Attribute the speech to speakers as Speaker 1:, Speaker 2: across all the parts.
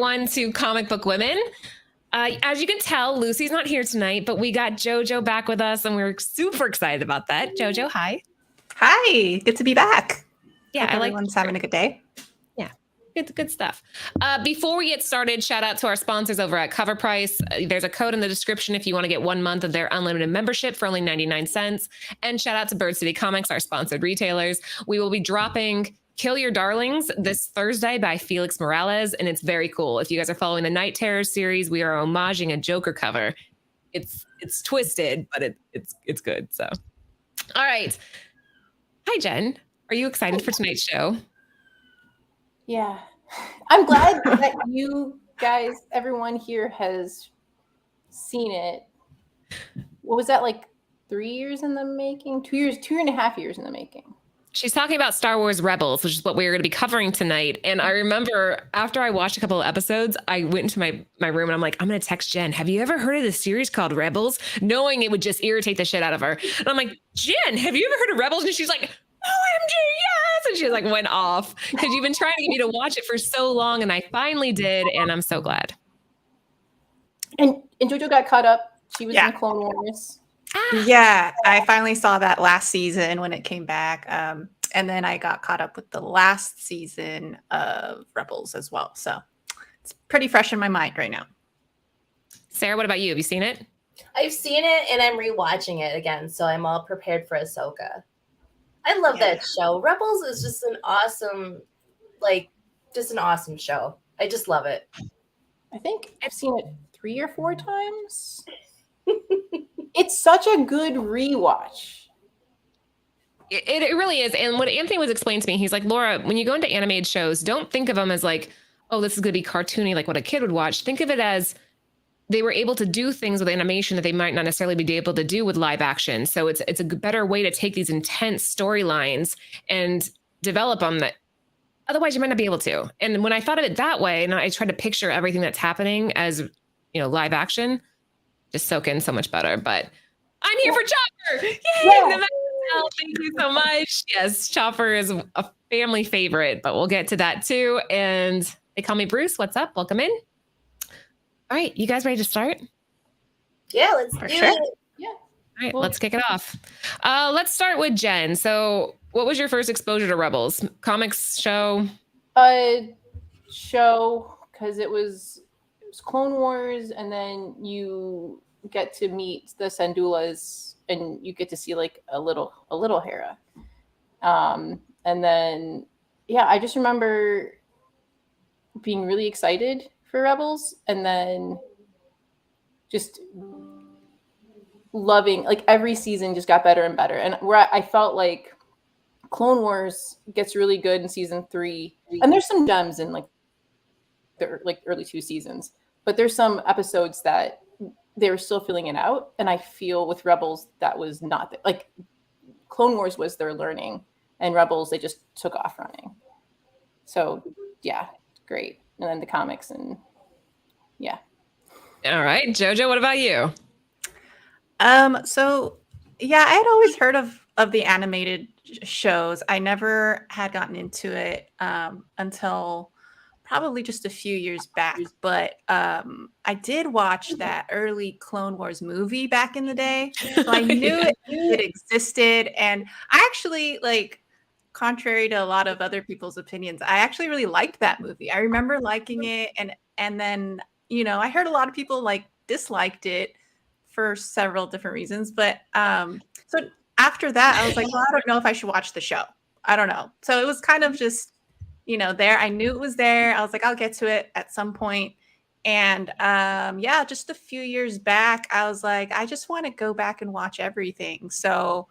Speaker 1: everyone to Comic Book Women. As you can tell, Lucy's not here tonight, but we got JoJo back with us, and we're super excited about that. JoJo, hi.
Speaker 2: Hi, good to be back.
Speaker 1: Yeah,
Speaker 2: Hope everyone's having a good day.
Speaker 1: Yeah, good stuff. Before we get started, shout out to our sponsors over at Cover Price. There's a code in the description if you want to get 1 month of their unlimited membership for only 99 cents. And shout out to Bird City Comics, our sponsored retailers. We will be dropping Kill Your Darlings this Thursday by Felix Morales, and it's very cool. If you guys are following the Night Terror series, we are homaging a Joker cover. It's twisted, but it's good. So, all right. Hi, Jen. Are you excited for tonight's show?
Speaker 3: Yeah. I'm glad that you guys, everyone here has seen it. What was that, like 3 years in the making? 2 years, 2.5 years in the making.
Speaker 1: She's talking about Star Wars Rebels, which is what we're going to be covering tonight. And I remember after I watched a couple of episodes, I went into my room and I'm like, I'm going to text Jen. Have you ever heard of this series called Rebels? Knowing it would just irritate the shit out of her. And I'm like, Jen, have you ever heard of Rebels? And she's like, OMG, yes. And she like went off because you've been trying to get me to watch it for so long. And I finally did. And I'm so glad.
Speaker 3: And JoJo got caught up. She was in the Clone Wars.
Speaker 2: Yeah, I finally saw that last season when it came back. And then I got caught up with the last season of Rebels as well. So it's pretty fresh in my mind right now.
Speaker 1: Sarah, what about you? Have you seen it?
Speaker 4: I've seen it and I'm rewatching it again. So I'm all prepared for Ahsoka. I love that show. Rebels is just an awesome, show. I just love it.
Speaker 3: I think I've seen it 3 or 4 times. It's such a good rewatch.
Speaker 1: It really is. And what Anthony was explaining to me, he's like, Laura, when you go into animated shows, don't think of them as like, oh, this is going to be cartoony, like what a kid would watch. Think of it as they were able to do things with animation that they might not necessarily be able to do with live action. So it's a better way to take these intense storylines and develop them that otherwise you might not be able to. And when I thought of it that way, and I tried to picture everything that's happening as, live action, just soak in so much better. But I'm here for Chopper. Yay! Yeah. Thank you so much. Yes, Chopper is a family favorite, but we'll get to that too. And they call me Bruce. What's up? Welcome in. All right, you guys ready to start?
Speaker 4: Yeah, let's do it.
Speaker 3: Yeah.
Speaker 1: All right, let's kick it off. Let's start with Jen. So what was your first exposure to Rebels? Comics, show?
Speaker 3: Show, because it was Clone Wars, and then you get to meet the Syndulas, and you get to see like a little Hera. And then, I just remember being really excited for Rebels, and then just loving, like every season just got better and better. And where I felt like Clone Wars gets really good in season 3, and there's some gems in like the early 2 seasons, but there's some episodes that they were still filling it out. And I feel with Rebels that was not like Clone Wars was their learning, and Rebels they just took off running. So great. And then the comics, and
Speaker 1: all right, JoJo, what about you?
Speaker 2: So I had always heard of the animated shows. I never had gotten into it until probably just a few years back, but I did watch that early Clone Wars movie back in the day, so I knew it existed. And I actually, like, contrary to a lot of other people's opinions, I actually really liked that movie. I remember liking it, and then I heard a lot of people like disliked it for several different reasons, but so after that I was like, well, I don't know if I should watch the show. I don't know. So it was kind of just there. I knew it was there. I was like, I'll get to it at some point. And just a few years back, I was like, I just want to go back and watch everything. So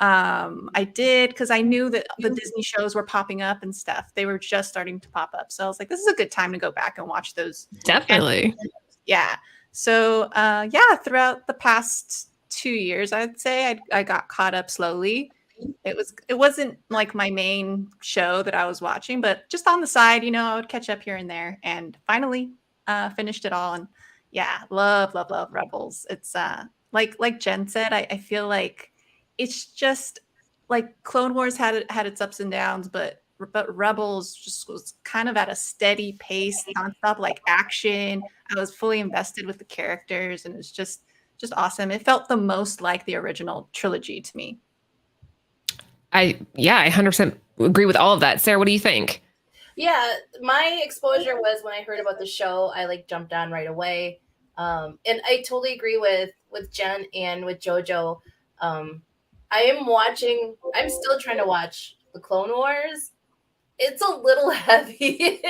Speaker 2: I did, because I knew that the Disney shows were popping up and stuff. They were just starting to pop up. So I was like, this is a good time to go back and watch those.
Speaker 1: Definitely.
Speaker 2: Yeah. So throughout the past 2 years, I'd say I got caught up slowly. It wasn't like my main show that I was watching, but just on the side, I would catch up here and there, and finally finished it all. And love Rebels. It's like Jen said, I feel like it's just like Clone Wars had its ups and downs, but but Rebels just was kind of at a steady pace, nonstop like action. I was fully invested with the characters, and it's just awesome. It felt the most like the original trilogy to me.
Speaker 1: I 100% agree with all of that. Sarah, what do you think?
Speaker 4: Yeah, my exposure was when I heard about the show, I like jumped on right away. And I totally agree with Jen and with JoJo. I'm still trying to watch the Clone Wars. It's a little heavy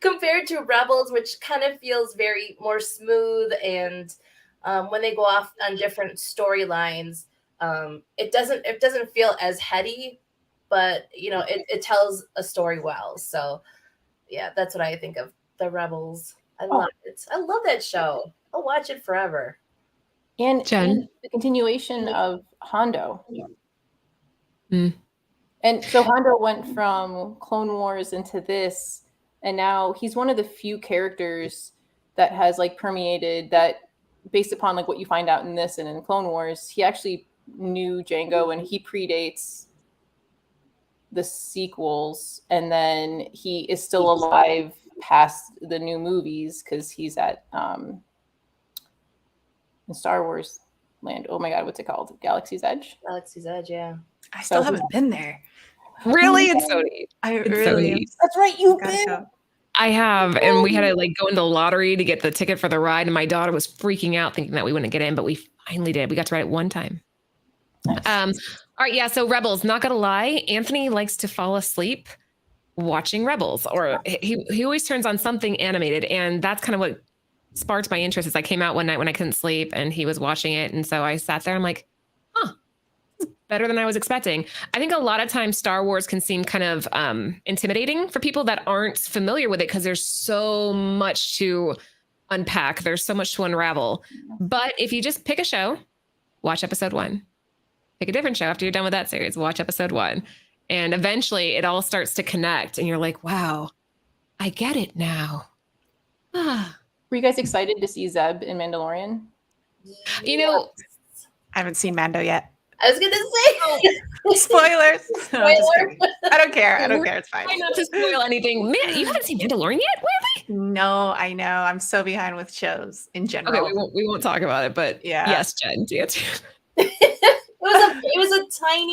Speaker 4: compared to Rebels, which kind of feels very more smooth. And when they go off on different storylines, it doesn't feel as heady, but it tells a story well. So yeah, that's what I think of the Rebels. I love it. I love that show. I'll watch it forever.
Speaker 3: And
Speaker 1: Jen?
Speaker 3: the continuation of Hondo.
Speaker 1: Mm.
Speaker 3: And so Hondo went from Clone Wars into this, and now he's one of the few characters that has like permeated that, based upon like what you find out in this and in Clone Wars. He actually knew Jango, and he predates the sequels, and then he is still alive past the new movies because he's at in Star Wars land. Oh my god, what's it called? Galaxy's Edge?
Speaker 4: Galaxy's Edge, yeah.
Speaker 2: I still haven't been there.
Speaker 1: Really? It's so neat.
Speaker 2: It's
Speaker 1: so
Speaker 2: really
Speaker 1: neat.
Speaker 3: That's right, you've
Speaker 2: gotta
Speaker 3: been.
Speaker 2: go.
Speaker 1: I have, and we had to like go into the lottery to get the ticket for the ride, and my daughter was freaking out thinking that we wouldn't get in, but we finally did. We got to ride it one time.
Speaker 3: Nice.
Speaker 1: All right, yeah, so Rebels, not gonna lie, Anthony likes to fall asleep watching Rebels, or he always turns on something animated, and that's kind of what sparked my interest. As I came out one night when I couldn't sleep, and he was watching it, and so I sat there. I'm like, huh, it's better than I was expecting. I think a lot of times Star Wars can seem kind of intimidating for people that aren't familiar with it because there's so much to unpack. There's so much to unravel. But if you just pick a show, watch episode 1. Pick a different show after you're done with that series, watch episode 1. And eventually it all starts to connect and you're like, wow, I get it now.
Speaker 3: Were you guys excited to see Zeb in Mandalorian?
Speaker 1: You know,
Speaker 2: I haven't seen Mando yet.
Speaker 4: I was gonna say
Speaker 2: Spoilers. No, I'm just kidding. I don't care. It's fine.
Speaker 1: try not to spoil anything. Man, you haven't seen Mandalorian yet? Really?
Speaker 2: No, I know. I'm so behind with shows in general.
Speaker 1: Okay, we won't talk about it, but
Speaker 2: Yeah.
Speaker 1: yes, Jen, to answer.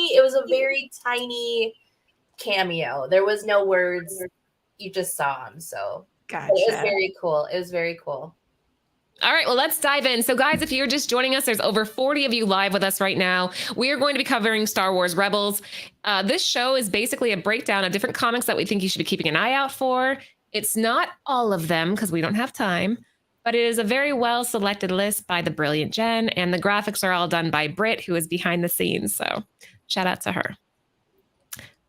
Speaker 4: it was a very tiny cameo. There was no words. You just saw him. So
Speaker 2: Gotcha.
Speaker 4: it was very cool. It was very cool.
Speaker 1: All right, well, let's dive in. So, guys, if you're just joining us, there's over 40 of you live with us right now. We are going to be covering Star Wars Rebels. This show is basically a breakdown of different comics that we think you should be keeping an eye out for. It's not all of them because we don't have time, but it is a very well-selected list by the brilliant Jen, and the graphics are all done by Britt, who is behind the scenes. So shout out to her.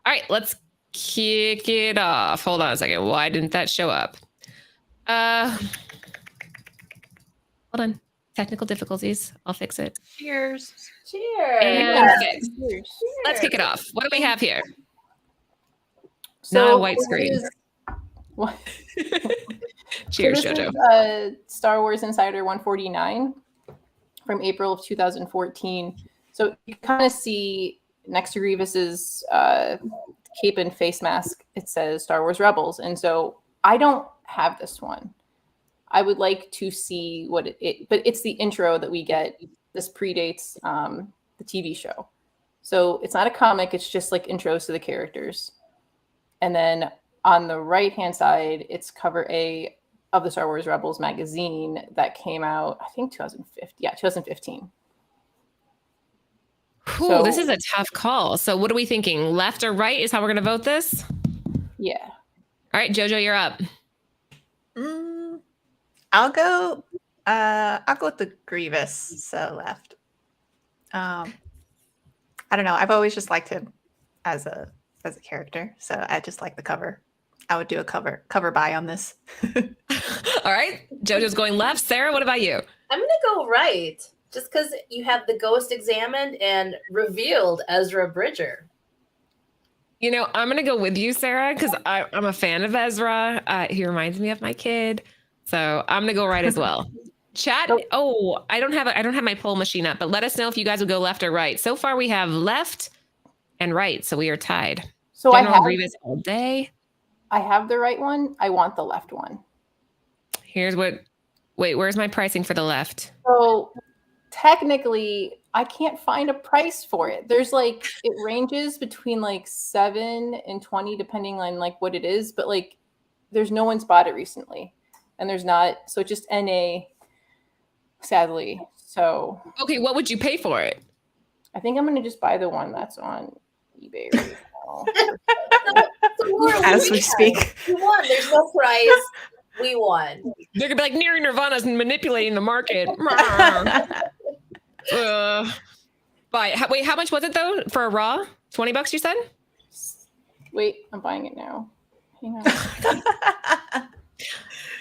Speaker 1: All right, let's kick it off. Hold on a second. Why didn't that show up? Hold on. Technical difficulties. I'll fix it.
Speaker 2: Cheers.
Speaker 4: Cheers.
Speaker 1: And fixed. Let's kick it off. What do we have here? Not a white screen.
Speaker 3: What?
Speaker 1: Cheers,
Speaker 3: so this
Speaker 1: JoJo.
Speaker 3: is Star Wars Insider 149 from April of 2014. So you kind of see next to Grievous's cape and face mask, it says Star Wars Rebels. And so I don't have this one. I would like to see what but it's the intro that we get. This predates the TV show. So it's not a comic, it's just like intros to the characters. And then on the right-hand side, it's cover A of the Star Wars Rebels magazine that came out, I think 2015. Yeah, 2015.
Speaker 1: Ooh, this is a tough call. So what are we thinking? Left or right is how we're going to vote this?
Speaker 3: Yeah.
Speaker 1: All right, JoJo, you're up.
Speaker 2: I'll go with the Grievous, so left. I don't know. I've always just liked him as a character, so I just like the cover. I would do a cover buy on this.
Speaker 1: All right, JoJo's going left. Sarah, what about you?
Speaker 4: I'm gonna go right, just because you have the ghost examined and revealed Ezra Bridger.
Speaker 1: You know, I'm going to go with you, Sarah, because I'm a fan of Ezra. He reminds me of my kid. So I'm going to go right as well. Chat. Oh, I don't have my poll machine up, but let us know if you guys would go left or right. So far we have left and right. So we are tied.
Speaker 3: So
Speaker 1: General Grievous all day.
Speaker 3: I have the right one. I want the left one.
Speaker 1: Here's what. Wait, where's my pricing for the left?
Speaker 3: So technically, I can't find a price for it. There's like, it ranges between like 7 and 20, depending on like what it is. But like, there's no one's bought it recently, and there's not. So it's just NA, sadly. So
Speaker 1: Okay, what would you pay for it?
Speaker 3: I think I'm gonna just buy the one that's on eBay right now.
Speaker 2: As we speak.
Speaker 4: We won. There's no price. We won.
Speaker 1: They're gonna be like, Neri Nirvana's manipulating the market. Wait, how much was it though for a raw? $20 you said?
Speaker 3: Wait, I'm buying it now. Hang on.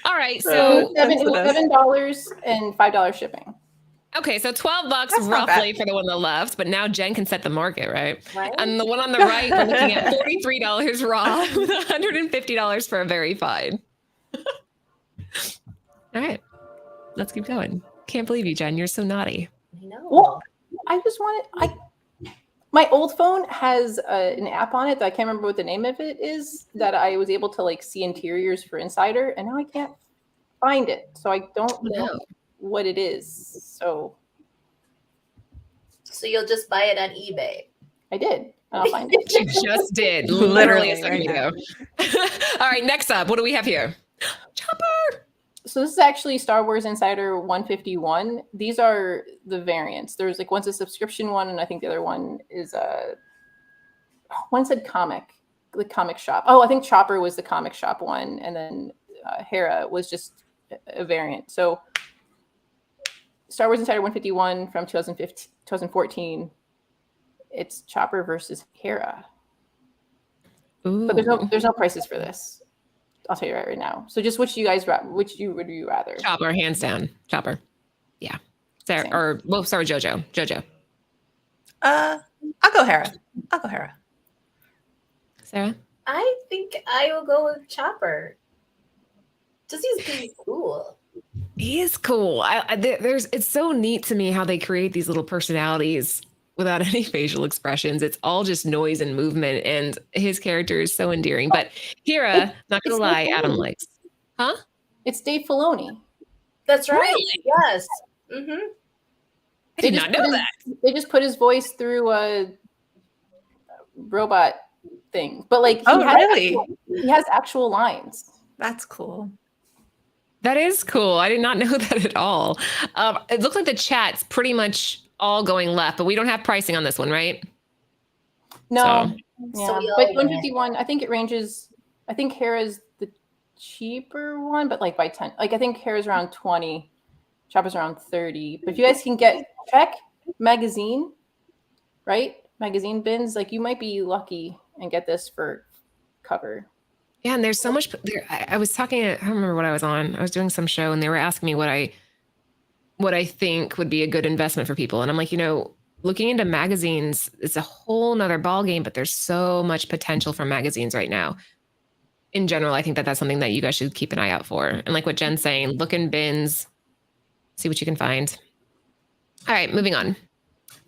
Speaker 1: All right, so
Speaker 3: $7 and $5 shipping.
Speaker 1: okay, so $12
Speaker 2: That's not
Speaker 1: roughly
Speaker 2: bad.
Speaker 1: for the one on the left, but now Jen can set the market, right?
Speaker 4: Right?
Speaker 1: And the one on the right, we're looking at $43 raw with $150 for a very fine. All right, let's keep going. Can't believe you, Jen. You're so naughty.
Speaker 4: I know.
Speaker 3: Well, I just wanted. My old phone has an app on it that I can't remember what the name of it is. That I was able to like see interiors for Insider, and now I can't find it. So I don't know what it is. So
Speaker 4: you'll just buy it on eBay.
Speaker 3: I did. And I'll find it.
Speaker 1: You just did.
Speaker 2: Literally
Speaker 1: Literally a second
Speaker 2: right
Speaker 1: ago. All right, next up, what do we have here? Chopper.
Speaker 3: So this is actually Star Wars Insider 151. These are the variants. There's like one's a subscription one, and I think the other one is one said the comic shop. Oh, I think Chopper was the comic shop one, and then Hera was just a variant. So Star Wars Insider 151 from 2014. It's Chopper versus Hera,
Speaker 1: Ooh.
Speaker 3: but there's no prices for this. I'll tell you right now. So just which would you rather?
Speaker 1: Chopper, hands down. Chopper. Yeah. Sarah,
Speaker 3: Same.
Speaker 1: or we'll start with Jojo. Jojo.
Speaker 2: I'll go Hera.
Speaker 1: Sarah?
Speaker 4: I think I will go with Chopper. Just he's pretty cool.
Speaker 1: He is cool. It's so neat to me how they create these little personalities without any facial expressions. It's all just noise and movement, and his character is so endearing. But Hera, not gonna lie, Adam likes. Huh?
Speaker 3: It's Dave Filoni.
Speaker 4: That's right.
Speaker 1: Really?
Speaker 4: Yes. Mm-hmm.
Speaker 1: I did not know that.
Speaker 3: They just put his voice through a robot thing, but like
Speaker 2: Really?
Speaker 3: he has actual lines.
Speaker 2: That's cool.
Speaker 1: That is cool. I did not know that at all. It looks like the chat's pretty much all going left, but we don't have pricing on this one, right?
Speaker 3: No,
Speaker 1: So-
Speaker 3: yeah,
Speaker 4: So we all
Speaker 3: but
Speaker 4: win.
Speaker 3: 151. I think it ranges. I think Hera's the cheaper one, but like by 10. Like I think Hera's around 20, Chopper's around 30. But if you guys can check magazine, right? Magazine bins, like you might be lucky and get this for cover.
Speaker 1: Yeah, and there's so much. I was talking. I don't remember what I was on. I was doing some show, and they were asking me what I think would be a good investment for people. And I'm like, looking into magazines, it's a whole nother ballgame. But there's so much potential for magazines right now. In general, I think that's something that you guys should keep an eye out for. And like what Jen's saying, look in bins, see what you can find. All right, moving on.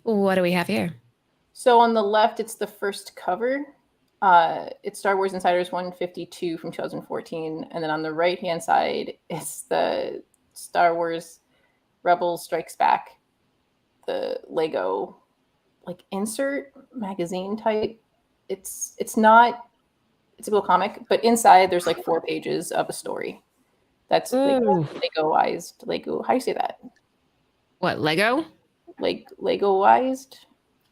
Speaker 1: What do we have here?
Speaker 3: So on the left, it's the first cover. It's Star Wars Insiders 152 from 2014. And then on the right-hand side, it's the Star Wars Rebels Strikes Back, the Lego like insert magazine type. It's a cool comic, but inside there's like 4 pages of a story. That's like Lego-ized. Lego, how do you say that?
Speaker 1: What, Lego?
Speaker 3: Like Lego-ized?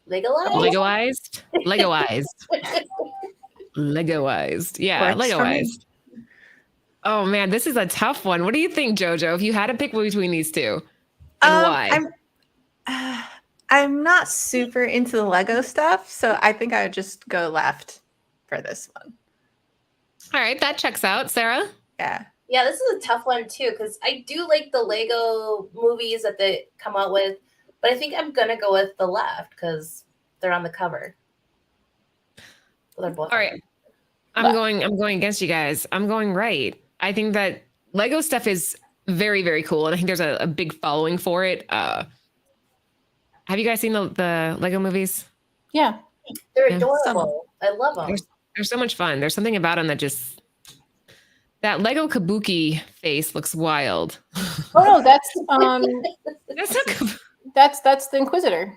Speaker 4: Legalized?
Speaker 1: Legoized? Legoized. Legoized. Yeah,
Speaker 2: Works for me.
Speaker 1: Legoized. Oh man, this is a tough one. What do you think, Jojo? If you had to pick between these two, and why?
Speaker 2: I'm not super into the Lego stuff, so I think I would just go left for this one.
Speaker 1: All right, that checks out. Sarah?
Speaker 2: Yeah.
Speaker 4: Yeah, this is a tough one too because I do like the Lego movies that they come out with, but I think I'm gonna go with the left because they're on the cover. Well, they're both.
Speaker 1: All right. I'm going against you guys. I'm going right. I think that Lego stuff is very, very cool. And I think there's a big following for it. Have you guys seen the Lego movies?
Speaker 3: Yeah.
Speaker 4: They're
Speaker 1: Yeah.
Speaker 4: adorable. I love them.
Speaker 1: They're so much fun. There's something about them that just that Lego Kabuki face looks wild.
Speaker 3: Oh no, that's
Speaker 1: That's not Kabuki.
Speaker 3: that's the Inquisitor.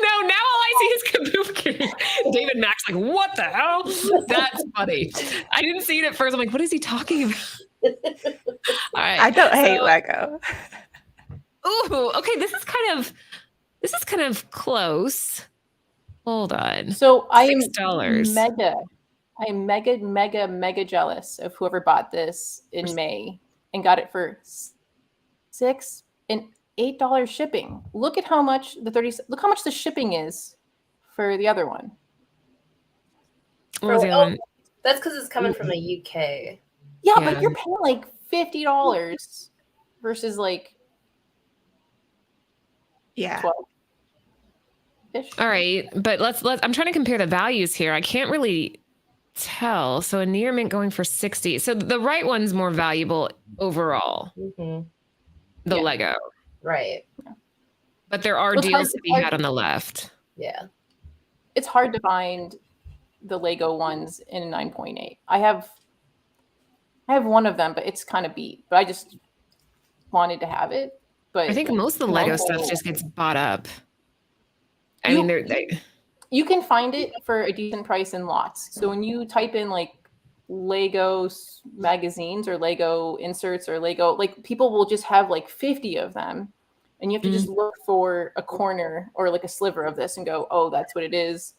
Speaker 1: No, now all I see is Kabuki. David Mack's like, what the hell? That's funny. I didn't see it at first. I'm like, what is he talking about? All right.
Speaker 2: I don't hate Lego.
Speaker 1: Ooh, okay. This is kind of close. Hold on.
Speaker 3: So I am
Speaker 1: $6.
Speaker 3: mega jealous of whoever bought this in May and got it for $6 and $8 shipping. Look at how much look how much the shipping is for the other one.
Speaker 1: What was the other one?
Speaker 4: That's because it's coming from the UK.
Speaker 3: Yeah,
Speaker 1: Yeah.
Speaker 3: but you're paying like $50 versus like
Speaker 2: Yeah.
Speaker 3: 12-ish.
Speaker 1: All right, but let's I'm trying to compare the values here. I can't really tell. So a near mint going for 60. So the right one's more valuable overall.
Speaker 4: Mm-hmm.
Speaker 1: The
Speaker 3: Yeah.
Speaker 1: Lego.
Speaker 4: Right.
Speaker 1: But there are
Speaker 3: Well, it's
Speaker 1: deals
Speaker 3: hard-
Speaker 1: to be had on the left.
Speaker 4: Yeah.
Speaker 3: It's hard to find the Lego ones in a 9.8. I have one of them, but it's kind of beat. But I just wanted to have it. But
Speaker 1: I think most of the Lego stuff just gets bought up. I mean,
Speaker 3: you can find it for a decent price in lots. So when you type in like Lego magazines or Lego inserts or Lego, like people will just have like 50 of them, and you have to just look for a corner or like a sliver of this and go, oh, that's what it is.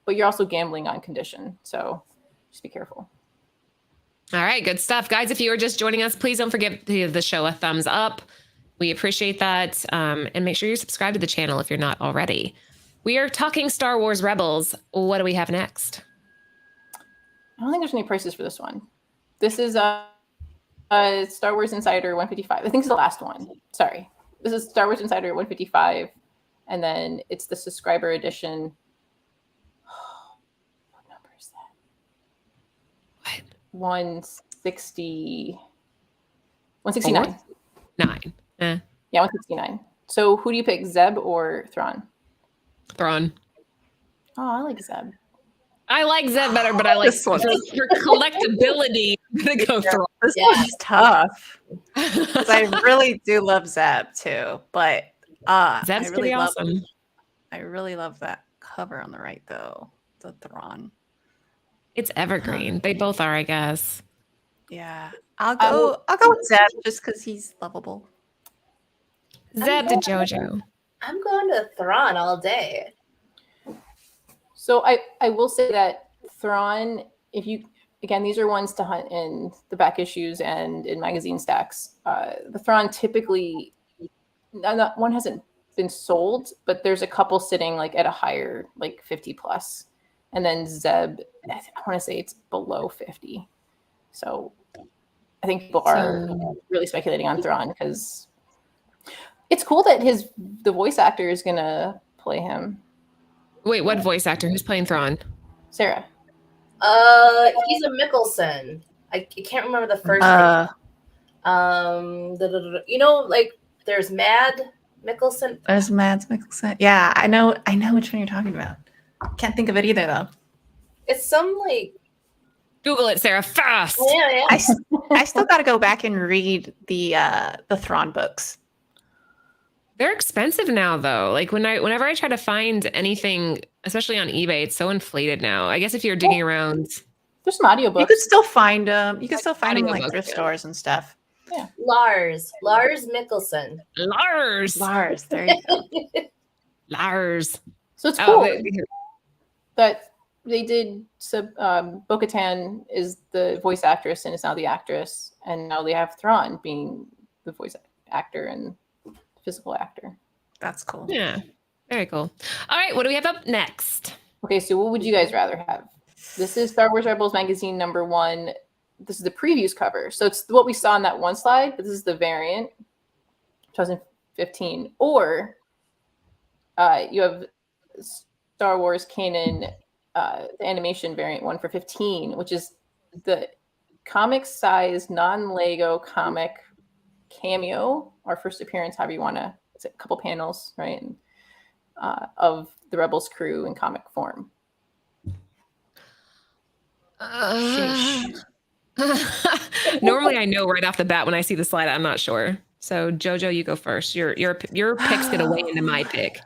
Speaker 3: But you're also gambling on condition, so just be careful.
Speaker 1: All right, good stuff. Guys, if you are just joining us, please don't forget to give the show a thumbs up. We appreciate that. And make sure you subscribe to the channel if you're not already. We are talking Star Wars Rebels. What do we have next?
Speaker 3: I don't think there's any prices for this one. This is a Star Wars Insider 155. I think it's the last one. Sorry. This is Star Wars Insider 155. And then it's the subscriber edition. What number is that?
Speaker 1: What?
Speaker 3: 160. 169.
Speaker 1: 9.
Speaker 3: Yeah, 169. So who do you pick, Zeb or Thrawn?
Speaker 1: Thrawn.
Speaker 3: Oh, I like Zeb.
Speaker 1: I like Zeb better, but I like
Speaker 2: This one.
Speaker 1: for collectability. I'm gonna go Thrawn.
Speaker 2: This one's tough. 'Cause I really do love Zeb too, but
Speaker 1: Zeb's
Speaker 2: I really
Speaker 1: pretty
Speaker 2: love,
Speaker 1: awesome.
Speaker 2: I really love that cover on the right though. The Thrawn.
Speaker 1: It's evergreen. They both are, I guess.
Speaker 2: Yeah. I'll go with Zeb just because he's lovable.
Speaker 1: Zeb to JoJo.
Speaker 4: I'm going to Thrawn all day.
Speaker 3: So I will say that Thrawn, if you, again, these are ones to hunt in the back issues and in magazine stacks. The Thrawn typically, one hasn't been sold, but there's a couple sitting like at a higher, like 50 plus. And then Zeb, I want to say it's below 50. So I think people are really speculating on Thrawn because it's cool that the voice actor is going to play him.
Speaker 1: Wait, what voice actor? Who's playing Thrawn?
Speaker 3: Sarah.
Speaker 4: He's a Mickelson. I can't remember the first name. You know, like there's Mad Mickelson.
Speaker 2: There's Mads Mikkelsen. Yeah, I know which one you're talking about. Can't think of it either though.
Speaker 4: It's some like
Speaker 1: Google it, Sarah, fast.
Speaker 4: yeah.
Speaker 2: I still got to go back and read the Thrawn books.
Speaker 1: They're expensive now, though. Like whenever I try to find anything, especially on eBay, it's so inflated now. I guess if you're digging around,
Speaker 3: There's some audiobooks.
Speaker 2: You could still find them. You could still find them in like
Speaker 1: Audiobooks,
Speaker 2: thrift
Speaker 1: yeah.
Speaker 2: stores and stuff.
Speaker 4: Lars Mickelson.
Speaker 1: Lars,
Speaker 2: Lars, there you go.
Speaker 1: Lars.
Speaker 3: So it's cool
Speaker 1: Oh,
Speaker 3: that they did. Bo-Katan is the voice actress and is now the actress, and now they have Thrawn being the voice actor and physical actor.
Speaker 2: That's cool.
Speaker 1: yeah, very cool. All right, what do we have up next?
Speaker 3: Okay, so what would you guys rather have? This is Star Wars Rebels magazine #1. This is the previews cover. So it's what we saw on that one slide, but this is the variant, 2015. Or you have Star Wars canon, the animation variant one for 15, which is the comic size non-Lego comic cameo, our first appearance, however you want to, it's a couple panels, right? And, of the Rebels crew in comic form.
Speaker 1: Uh, normally, I know right off the bat when I see the slide. I'm not sure. So JoJo, you go first. Your picks get away into my pick.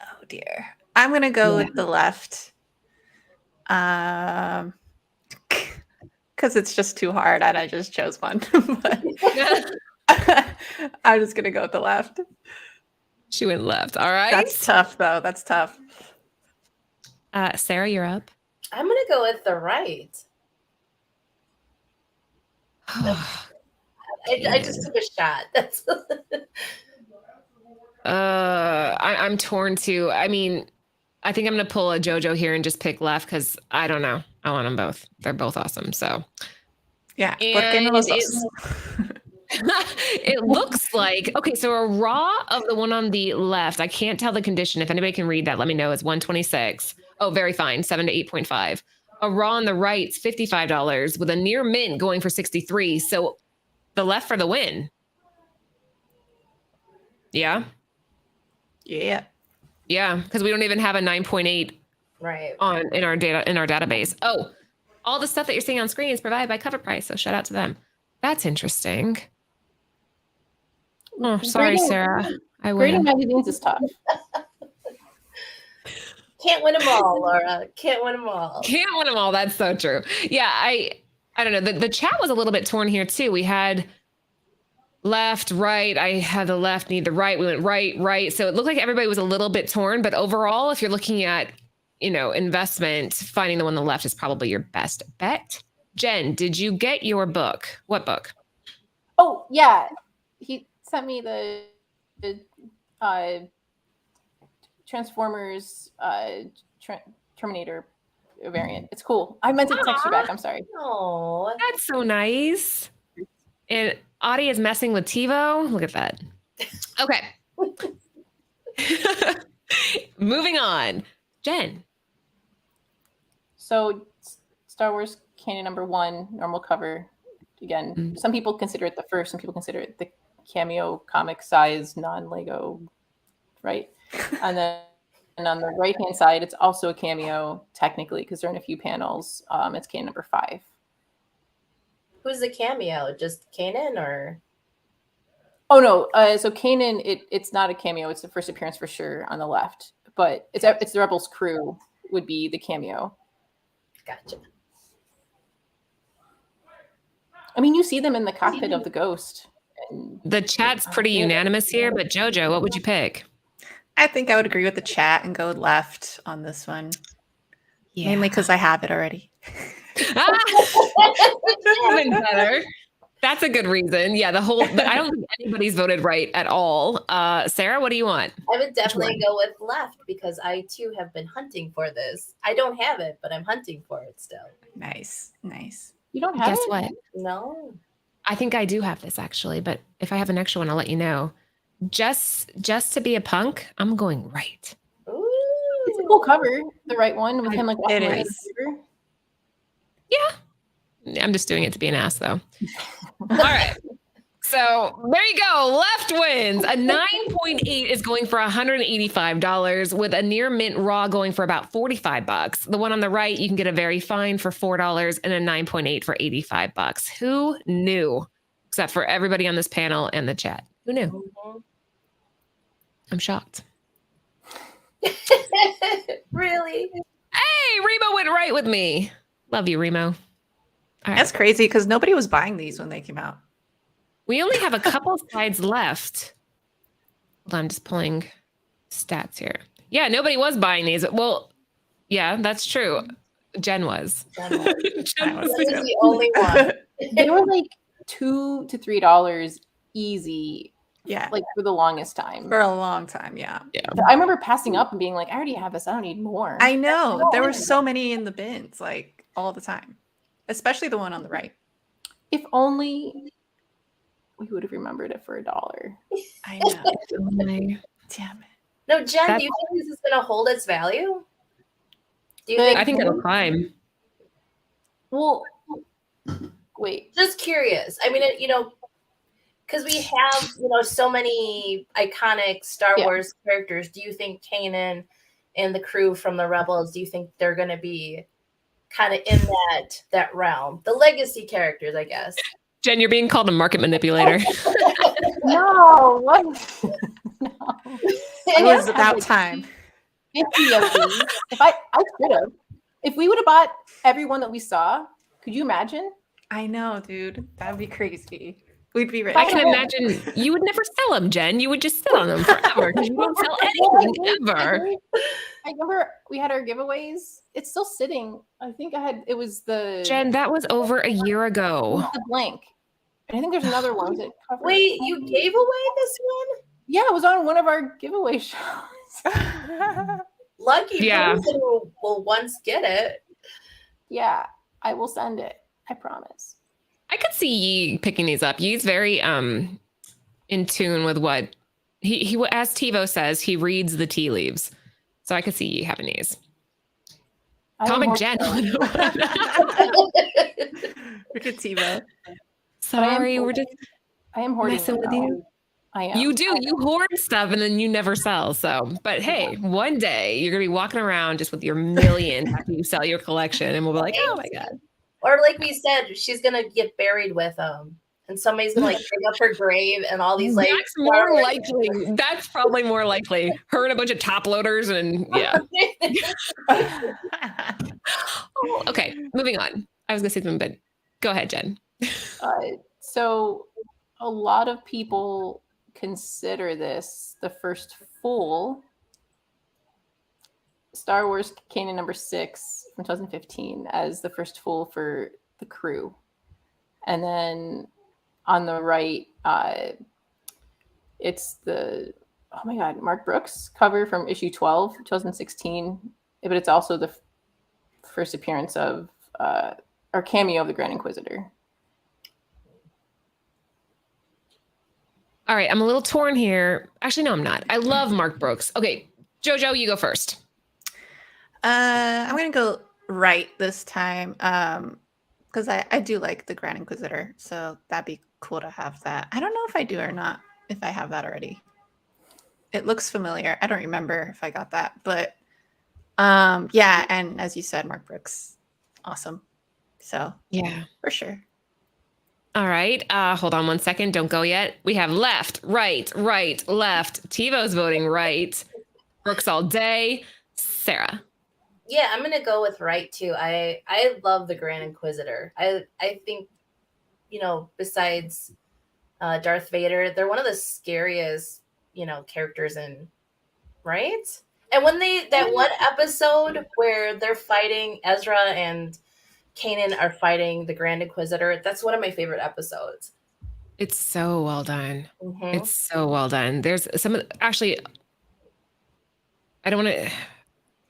Speaker 2: Oh dear. I'm gonna go
Speaker 1: Yeah.
Speaker 2: with the left. Because it's just too hard and I just chose one. But I'm just gonna go with the left.
Speaker 1: She went left. All right.
Speaker 2: That's tough though. That's tough.
Speaker 1: Sarah, you're up.
Speaker 4: I'm gonna go with the right. I just took a shot. That's
Speaker 1: I'm torn too. I mean, I think I'm gonna pull a JoJo here and just pick left because I don't know. I want them both. They're both awesome. So
Speaker 2: Yeah.
Speaker 1: and it looks like okay. So a raw of the one on the left. I can't tell the condition. If anybody can read that, let me know. It's 126. Oh, very fine. 7 to 8.5. A raw on the right's $55 with a near mint going for 63. So the left for the win. Yeah.
Speaker 2: Yeah.
Speaker 1: Yeah, because we don't even have a 9.8
Speaker 4: right.
Speaker 1: in our database. Oh, all the stuff that you're seeing on screen is provided by Cover Price. So shout out to them. That's interesting. Oh, sorry,
Speaker 3: Grading-
Speaker 1: Sarah. I
Speaker 3: Grading
Speaker 1: win.
Speaker 3: magazines is tough.
Speaker 4: Can't win them all, Laura. Can't win them all.
Speaker 1: Can't win them all. That's so true. Yeah, I don't know. The chat was a little bit torn here too. We had left, right. I had the left, need the right. We went right, right. So it looked like everybody was a little bit torn. But overall, if you're looking at, investment, finding the one on the left is probably your best bet. Jen, did you get your book? What book?
Speaker 3: Oh yeah, he sent me the Transformers Terminator variant. It's cool. I meant to text you back. I'm sorry.
Speaker 4: Oh,
Speaker 1: That's so nice. And Audie is messing with TiVo. Look at that. Okay. Moving on. Jen.
Speaker 3: So Star Wars Canon #1, normal cover. Again, some people consider it the first, some people consider it the cameo comic size non-Lego, right? And then on the right-hand side, it's also a cameo technically because they're in a few panels. It's Canon #5.
Speaker 4: who's the cameo? Just Kanan or?
Speaker 3: Oh no, so Kanan, it's not a cameo. It's the first appearance for sure on the left, but it's the Rebels crew would be the cameo.
Speaker 4: Gotcha.
Speaker 3: I mean, you see them in the cockpit of the Ghost. And,
Speaker 1: The chat's pretty unanimous here, but JoJo, what would you pick?
Speaker 2: I think I would agree with the chat and go left on this one. Mainly because I have it already.
Speaker 1: Even better. That's a good reason. Yeah, but I don't think anybody's voted right at all. Sarah, what do you want?
Speaker 4: I would definitely go with left because I too have been hunting for this. I don't have it, but I'm hunting for it still.
Speaker 2: Nice.
Speaker 3: You don't have
Speaker 1: Guess
Speaker 3: it?
Speaker 1: what?
Speaker 4: No.
Speaker 1: I think I do have this actually, but if I have an extra one, I'll let you know. Just to be a punk, I'm going right.
Speaker 4: Ooh.
Speaker 3: It's a cool cover, the right one with him like walking
Speaker 2: It
Speaker 3: around
Speaker 2: is.
Speaker 3: the river.
Speaker 1: Yeah. I'm just doing it to be an ass though. All right. So there you go. Left wins. A 9.8 is going for $185 with a near mint raw going for about $45. The one on the right, you can get a very fine for $4 and a 9.8 for $85. Who knew? Except for everybody on this panel and the chat. Who knew?
Speaker 4: Mhm.
Speaker 1: I'm shocked.
Speaker 4: Really?
Speaker 1: Hey, Remo went right with me. Love you, Remo. All right.
Speaker 2: That's crazy because nobody was buying these when they came out.
Speaker 1: We only have a couple slides left. Hold on, I'm just pulling stats here. Yeah, nobody was buying these. Well, yeah, that's true. Jen was.
Speaker 4: Jen was.
Speaker 1: Jen was.
Speaker 4: This is the only one.
Speaker 3: They were like $2 to $3 easy,
Speaker 2: Yeah.
Speaker 3: like for the longest time.
Speaker 2: For a long time, yeah.
Speaker 3: I remember passing up and being like, I already have this. I don't need more.
Speaker 2: I know. There were so many in the bins, like all the time. Especially the one on the right.
Speaker 3: If only we would have remembered it for $1.
Speaker 2: I know. Damn it.
Speaker 4: No, Jen,
Speaker 1: That's-
Speaker 4: do you think this is going to hold its value? Do you
Speaker 3: But-
Speaker 1: I think it'll climb.
Speaker 3: Well, wait.
Speaker 4: Just curious. I mean, because we have, so many iconic Star
Speaker 3: Yeah.
Speaker 4: Wars characters. Do you think Kanan and the crew from the Rebels, do you think they're going to be kind of in that realm. The legacy characters, I guess.
Speaker 1: Jen, you're being called a market manipulator.
Speaker 3: No, what? No.
Speaker 2: It was about time.
Speaker 3: 50 of these. If I could have. If we would have bought every one that we saw, could you imagine?
Speaker 2: I know, dude. That'd be crazy. We'd be rich.
Speaker 1: I can imagine you would never sell them, Jen. You would just sit on them forever because you don't sell anything ever.
Speaker 3: I remember we had our giveaways. It's still sitting. I think it was the
Speaker 1: Jen, that was over a year ago.
Speaker 3: the blank. And I think there's another one that covered.
Speaker 4: Wait, you gave away this one?
Speaker 3: Yeah, it was on one of our giveaway shows.
Speaker 4: Lucky
Speaker 1: Yeah.
Speaker 4: person will once get it.
Speaker 3: Yeah, I will send it. I promise.
Speaker 1: I could see Yi picking these up. Yi's very in tune with what he as TiVo says, he reads the tea leaves. So I could see Yi having these.
Speaker 3: I am
Speaker 1: Comic
Speaker 3: more
Speaker 1: Jen.
Speaker 3: so.
Speaker 2: Look at TiVo.
Speaker 1: Sorry, we're just
Speaker 3: I am hoarding
Speaker 1: messing
Speaker 3: them,
Speaker 1: with
Speaker 3: though.
Speaker 1: you.
Speaker 3: I am.
Speaker 1: You do. You hoard stuff and then you never sell. So, but hey, one day you're gonna be walking around just with your millions after you sell your collection, and we'll be like, oh my god.
Speaker 4: Or like we said, she's gonna get buried with them. And somebody's gonna like dig up her grave and all these like
Speaker 1: That's more likely. That's probably more likely. Her and a bunch of top loaders and yeah. Oh, okay, moving on. I was gonna say something, but go ahead, Jen.
Speaker 3: So a lot of people consider this the first full Star Wars Canon number 6 from 2015 as the first full for the crew. And then on the right, it's the, oh my God, Mark Brooks cover from issue 12, 2016. But it's also the first appearance of, or cameo of the Grand Inquisitor.
Speaker 1: All right, I'm a little torn here. Actually, no, I'm not. I love Mark Brooks. Okay, Jojo, you go first.
Speaker 2: I'm gonna go right this time. Because I do like the Grand Inquisitor, so that'd be cool to have that. I don't know if I do or not, if I have that already. It looks familiar. I don't remember if I got that, but yeah, and as you said, Mark Brooks, awesome. So
Speaker 1: Yeah.
Speaker 2: for sure.
Speaker 1: All right. Hold on one second. Don't go yet. We have left, right, left. TiVo's voting right. Brooks all day. Sarah.
Speaker 4: Yeah, I'm gonna go with right too. I love the Grand Inquisitor. I think, you know, besides Darth Vader, they're one of the scariest, you know, characters in, right? And when that one episode where they're fighting, Ezra and Kanan are fighting the Grand Inquisitor, that's one of my favorite episodes.
Speaker 1: It's so well done.
Speaker 4: Mhm.
Speaker 1: It's so well done. There's some actually, I don't want to.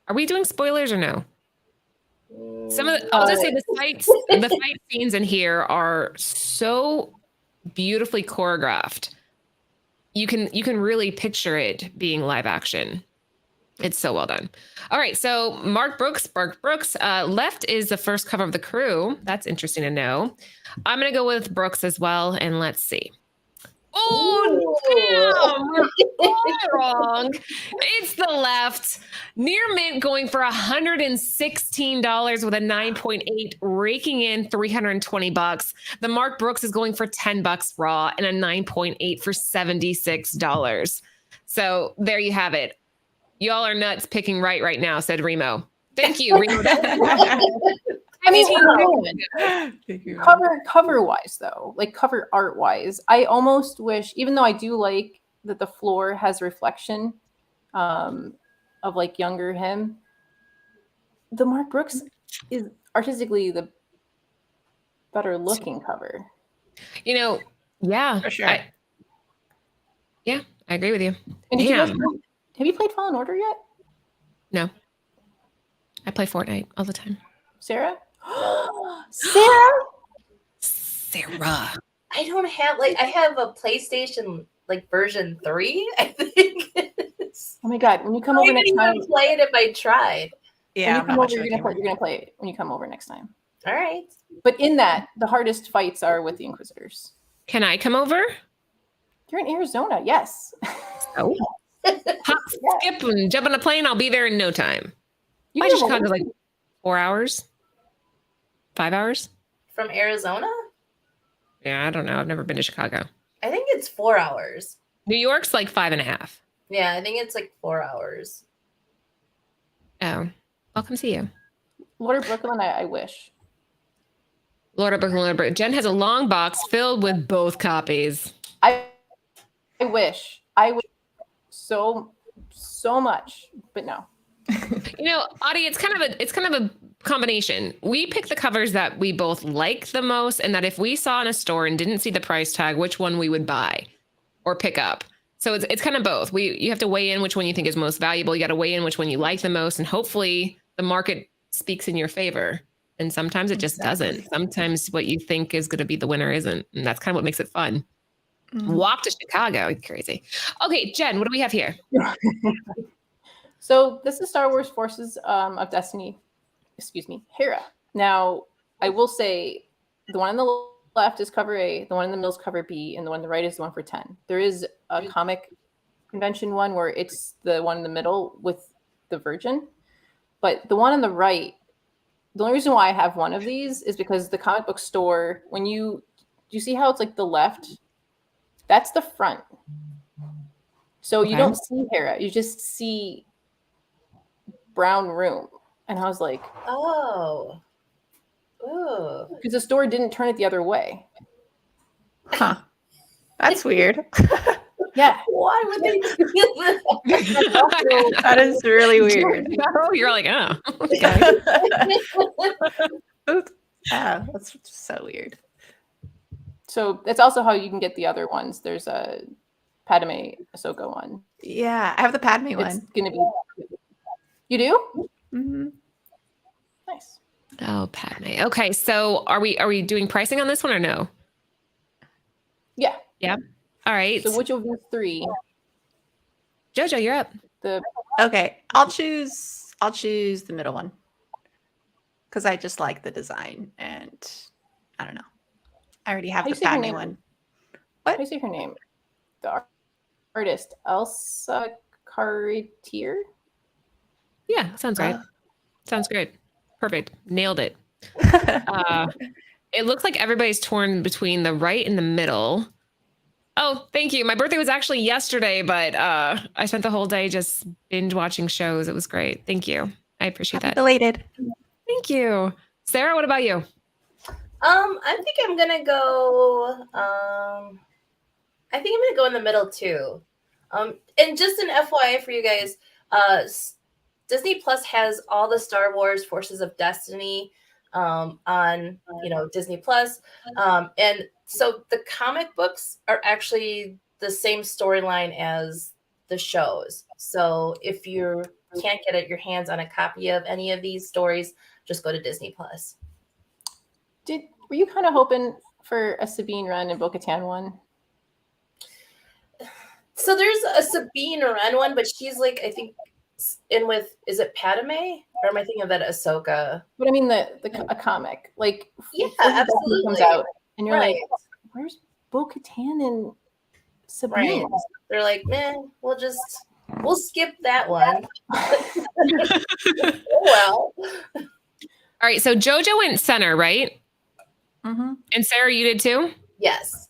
Speaker 1: Are we doing spoilers or no? Some of I'll just say the fight scenes in here are so beautifully choreographed. You can really picture it being live action. It's so well done. All right, so Mark Brooks. Left is the first cover of the crew. That's interesting to know. I'm gonna go with Brooks as well, and let's see. Oh, damn, we're all wrong. It's the left. Near mint going for $116 with a 9.8, raking in $320. The Mark Brooks is going for $10 raw and a 9.8 for $76. So there you have it. Y'all are nuts picking right now, said Remo. Thank you, Remo.
Speaker 3: I mean, cover wise though, like cover art wise, I almost wish, even though I do like that the floor has reflection of like younger him, the Mark Brooks is artistically the better looking cover.
Speaker 1: You know, yeah,
Speaker 2: For sure.
Speaker 1: I agree with you.
Speaker 3: And did you guys
Speaker 1: Damn.
Speaker 3: have you played Fallen Order yet,
Speaker 1: No, I play Fortnite all the time.
Speaker 3: Sarah? Sarah?
Speaker 1: Sarah.
Speaker 4: I don't have I have a PlayStation like version 3, I think.
Speaker 3: Oh my God! When you come
Speaker 4: I
Speaker 3: over
Speaker 4: wouldn't
Speaker 3: next time,
Speaker 4: even play it if I tried.
Speaker 2: Yeah,
Speaker 3: when you come over, you're gonna play it when you come over next time.
Speaker 4: All right.
Speaker 3: But in that, the hardest fights are with the Inquisitors.
Speaker 1: Can I come over?
Speaker 3: You're in Arizona, yes.
Speaker 1: Oh. Hop, skip, and jump on a plane. I'll be there in no time.
Speaker 3: You
Speaker 1: I
Speaker 3: can
Speaker 1: just
Speaker 3: come
Speaker 1: got
Speaker 3: over.
Speaker 1: to like 4 hours. 5 hours?
Speaker 4: From Arizona?
Speaker 1: Yeah, I don't know. I've never been to Chicago.
Speaker 4: I think it's 4 hours.
Speaker 1: New York's like 5.5.
Speaker 4: Yeah, I think it's like 4 hours.
Speaker 1: Oh, I'll come see you.
Speaker 3: Lord of Brooklyn, I wish.
Speaker 1: Lord of Brooklyn. Jen has a long box filled with both copies.
Speaker 3: I wish so much, but no.
Speaker 1: You know, Audie, it's kind of a combination. We pick the covers that we both like the most, and that if we saw in a store and didn't see the price tag, which one we would buy or pick up. So it's kind of both. You have to weigh in which one you think is most valuable. You got to weigh in which one you like the most, and hopefully the market speaks in your favor. And sometimes it just doesn't. Sometimes what you think is going to be the winner isn't, and that's kind of what makes it fun. Walk to Chicago, crazy. Okay, Jen, what do we have here?
Speaker 3: So this is Star Wars Forces of Destiny. Excuse me, Hera. Now, I will say the one on the left is cover A, the one in the middle is cover B, and the one on the right is the one for 10. There is a comic convention one where it's the one in the middle with the Virgin. But the one on the right, the only reason why I have one of these is because the comic book store, do you see how it's like the left? That's the front. So you don't see Hera, you just see brown room. And I was like,
Speaker 4: oh,
Speaker 3: because the store didn't turn it the other way.
Speaker 2: Huh. That's weird.
Speaker 3: Yeah.
Speaker 4: Why would they do that?
Speaker 2: That is really weird.
Speaker 1: You're like, oh, okay.
Speaker 2: Yeah, that's so weird.
Speaker 3: So that's also how you can get the other ones. There's a Padme Ahsoka one.
Speaker 2: Yeah, I have the Padme
Speaker 3: It's
Speaker 2: one.
Speaker 3: gonna be. You do?
Speaker 2: Mm-hmm.
Speaker 3: Nice.
Speaker 1: Oh, Padme. Okay, so are we doing pricing on this one or no?
Speaker 3: Yeah.
Speaker 1: Yeah. All right.
Speaker 3: So which of these three?
Speaker 1: Jojo, you're up.
Speaker 2: Okay, I'll choose the middle one because I just like the design, and I don't know. I already have
Speaker 3: How
Speaker 2: the
Speaker 3: you say her
Speaker 2: Padme
Speaker 3: name?
Speaker 2: one.
Speaker 3: How do you say her name? The artist, Elsa Cartier.
Speaker 1: Yeah, sounds right. Sounds great. Perfect. Nailed it. It looks like everybody's torn between the right and the middle. Oh, thank you. My birthday was actually yesterday, but I spent the whole day just binge watching shows. It was great. Thank you. I appreciate that.
Speaker 2: Belated.
Speaker 1: Thank you. Sarah, what about you?
Speaker 4: I think I'm gonna go. I think I'm gonna go in the middle too. And just an FYI for you guys, Disney Plus has all the Star Wars Forces of Destiny on Disney Plus, and so the comic books are actually the same storyline as the shows. So if you can't get your hands on a copy of any of these stories, just go to Disney Plus.
Speaker 3: Were you kind of hoping for a Sabine Wren and Bo-Katan one?
Speaker 4: So there's a Sabine Wren one, but she's like, I think in with, is it Padme? Or am I thinking of that Ahsoka?
Speaker 3: But I mean a comic. Like
Speaker 4: Yeah,
Speaker 3: Forces of Destiny
Speaker 4: absolutely.
Speaker 3: comes out and you're
Speaker 4: Right.
Speaker 3: like, where's Bo-Katan and Sabine?
Speaker 4: Right. They're like, man, we'll skip that one. Well.
Speaker 1: All right, so Jojo went center, right?
Speaker 2: Mm-hmm.
Speaker 1: And Sarah, you did too?
Speaker 4: Yes.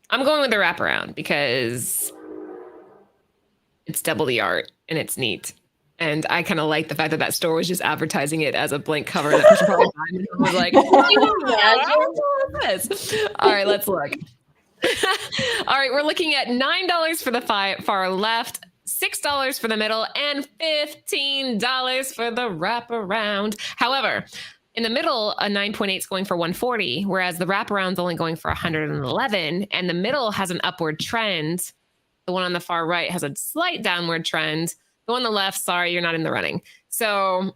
Speaker 1: I'm going with the wraparound because it's double the art and it's neat. And I kind of like the fact that store was just advertising it as a blank cover that person probably buying, and was like,
Speaker 4: Can you imagine?
Speaker 1: this. All right, let's look. All right, we're looking at $9 for the far left, $6 for the middle, and $15 for the wraparound. However, in the middle, a 9.8 is going for 140, whereas the wraparound's only going for 111, and the middle has an upward trend. The one on the far right has a slight downward trend. The one on the left, sorry, you're not in the running. So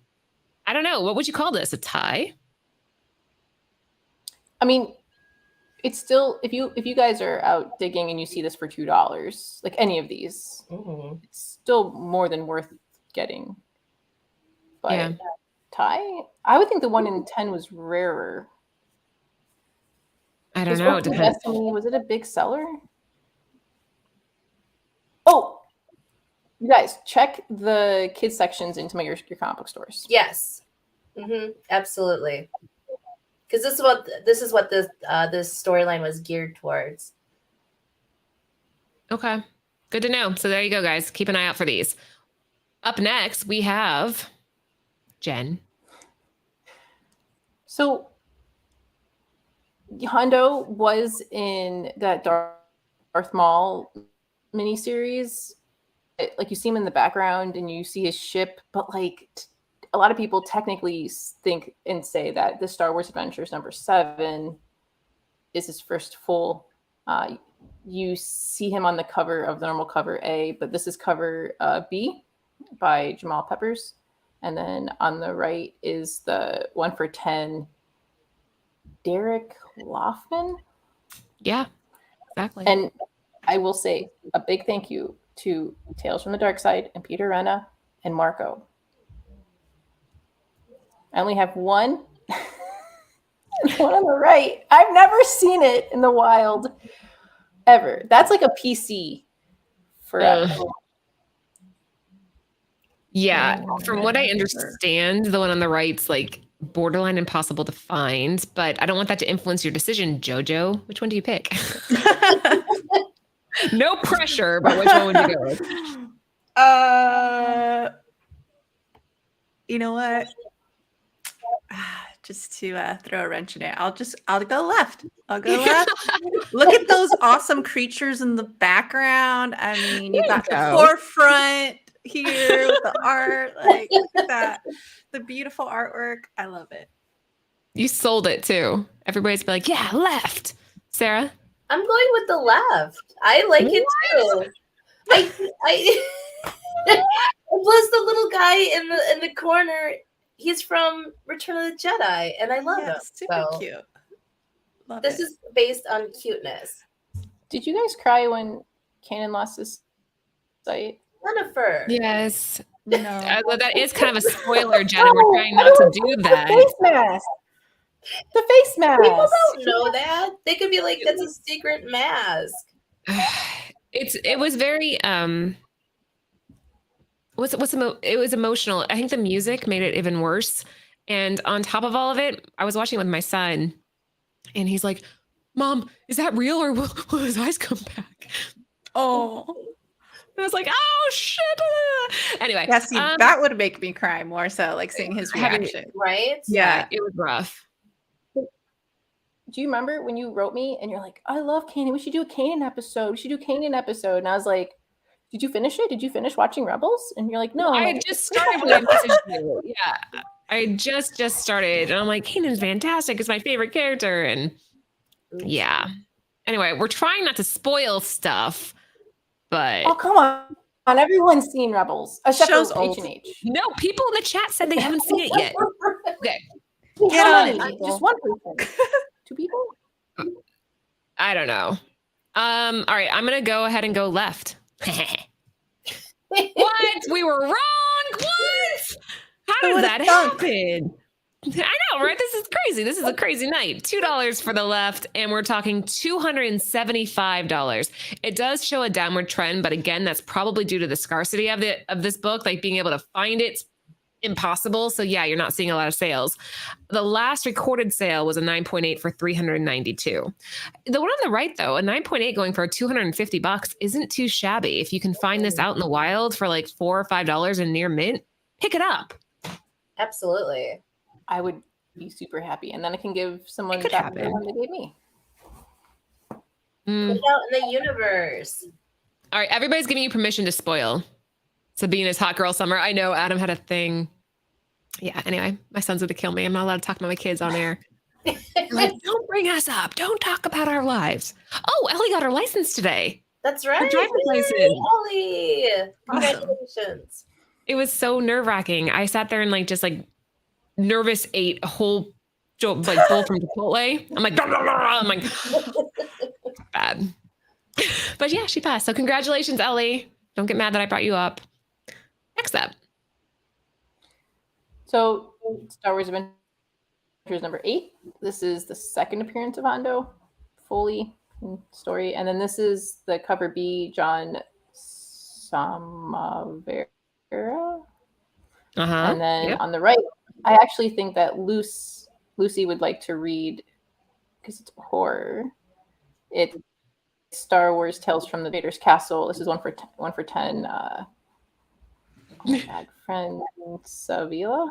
Speaker 1: I don't know. What would you call this? A tie?
Speaker 3: I mean, it's still, if you guys are out digging and you see this for $2, like any of these,
Speaker 4: Mm-hmm.
Speaker 3: it's still more than worth getting. But
Speaker 1: Yeah.
Speaker 3: tie, I would think the one in 10 was rarer.
Speaker 1: I don't know. It depends.
Speaker 3: Destiny, was it a big seller? Oh, you guys, check the kids sections into your comic book stores.
Speaker 4: Yes. Mm-hmm. Absolutely. because this is what this storyline was geared towards.
Speaker 1: Okay. Good to know. So there you go, guys. Keep an eye out for these. Up next, we have Jen.
Speaker 3: So Hondo was in that Darth Maul miniseries. Like you see him in the background and you see his ship, but like a lot of people technically think and say that the Star Wars Adventures #7 is his first full. You see him on the cover of the normal cover A, but this is cover B by Jamal Peppers. And then on the right is the 1 for 10, Derek Loffman.
Speaker 1: Yeah, exactly.
Speaker 3: And I will say a big thank you to Tales from the Dark Side and Peter Renna and Marco. I only have one. One on the right. I've never seen it in the wild ever. That's like a PC for us.
Speaker 1: Yeah, from what I understand, the one on the right's like borderline impossible to find, but I don't want that to influence your decision, Jojo. Which one do you pick? No pressure, but which one would you go with?
Speaker 2: You know what? Just to throw a wrench in it, I'll go left. I'll go left. Look at those awesome creatures in the background. I mean, you got the forefront here with the art. Like, look at that. The beautiful artwork. I love it.
Speaker 1: You sold it too. Everybody's be like, yeah, left. Sarah?
Speaker 4: I'm going with the left. I like it too. I plus the little guy in the corner, he's from Return of the Jedi, and I love him.
Speaker 2: Super cute. Love
Speaker 4: this is based on cuteness.
Speaker 3: Did you guys cry when Kanan lost his sight?
Speaker 4: Jennifer.
Speaker 1: Yes.
Speaker 2: No.
Speaker 1: Well, that is kind of a spoiler, Jen, and we're trying not to do that.
Speaker 3: The face mask. The face mask.
Speaker 4: People don't know that. They could be like, that's a secret mask.
Speaker 1: It was very it was emotional. I think the music made it even worse. And on top of all of it, I was watching with my son, and he's like, "Mom, is that real, or will his eyes come back?"
Speaker 2: Oh.
Speaker 1: And I was like, "Oh shit!" Anyway,
Speaker 2: yeah, see, that would make me cry more so, like seeing his reaction.
Speaker 4: Right?
Speaker 2: Yeah,
Speaker 1: it was rough.
Speaker 3: Do you remember when you wrote me and you're like, I love Kanan. We should do a Kanan episode. We should do a Kanan episode. And I was like, did you finish it? Did you finish watching Rebels? And you're like, no.
Speaker 1: I had just started when I messaged you. Yeah. I just started. And I'm like, Kanan's fantastic. It's my favorite character. And yeah. Anyway, we're trying not to spoil stuff, but.
Speaker 3: Oh, come on. Everyone's seen Rebels. Except
Speaker 2: Show's
Speaker 3: for
Speaker 2: old.
Speaker 3: H&H.
Speaker 1: No, people in the chat said they haven't seen it yet. Okay.
Speaker 2: Get on it,
Speaker 3: just one person. 2 people?
Speaker 1: I don't know. All right, I'm gonna go ahead and go left. What? We were wrong. What? How did that happen? I know, right? This is crazy. This is a crazy night. $2 for the left, and we're talking $275. It does show a downward trend, but again, that's probably due to the scarcity of this book. Like being able to find it's impossible. So yeah, you're not seeing a lot of sales. The last recorded sale was a 9.8 for $392. The one on the right, though, a 9.8 going for $250 isn't too shabby. If you can find this out in the wild for like $4 or $5 in near mint, pick it up.
Speaker 4: Absolutely.
Speaker 3: I would be super happy. And then I can give someone back the one they gave me.
Speaker 4: Put it out in the universe.
Speaker 1: All right, everybody's giving you permission to spoil Sabina's Hot Girl Summer. I know Adam had a thing. Yeah, anyway, my son's going to kill me. I'm not allowed to talk about my kids on air. Like, don't bring us up. Don't talk about our lives. Oh, Ellie got her license today.
Speaker 4: That's right.
Speaker 1: Her driver's license.
Speaker 4: Ellie. Congratulations.
Speaker 1: It was so nerve-wracking. I sat there and just nervous ate a whole bowl from Chipotle. I'm like, I'm like, bad. But yeah, she passed. So congratulations, Ellie. Don't get mad that I brought you up. Next up.
Speaker 3: So Star Wars Adventures #8. This is the second appearance of Hondo, fully story. And then this is the cover B, John Samavera. And then on the right, I actually think that Luce Lucy would like to read, because it's horror, it's Star Wars Tales from the Vader's Castle. This is one for 10. Oh my God, friend Savila.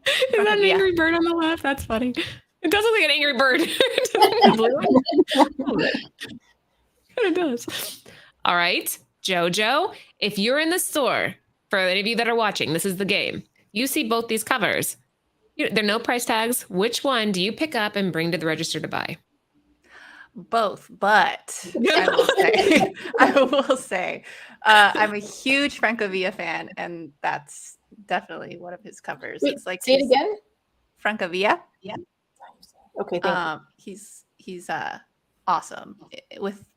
Speaker 1: Is that an angry bird on the left? That's funny. It does look like an angry bird. It does. All right, Jojo, if you're in the store, for any of you that are watching, this is the game. You see both these covers. There are no price tags. Which one do you pick up and bring to the register to buy?
Speaker 2: Both, but I will say, I'm a huge Francavilla fan, and that's definitely one of his covers.
Speaker 3: Wait,
Speaker 2: it's like
Speaker 3: say it again.
Speaker 2: Francavilla. Yeah.
Speaker 3: Okay, thank you.
Speaker 2: He's awesome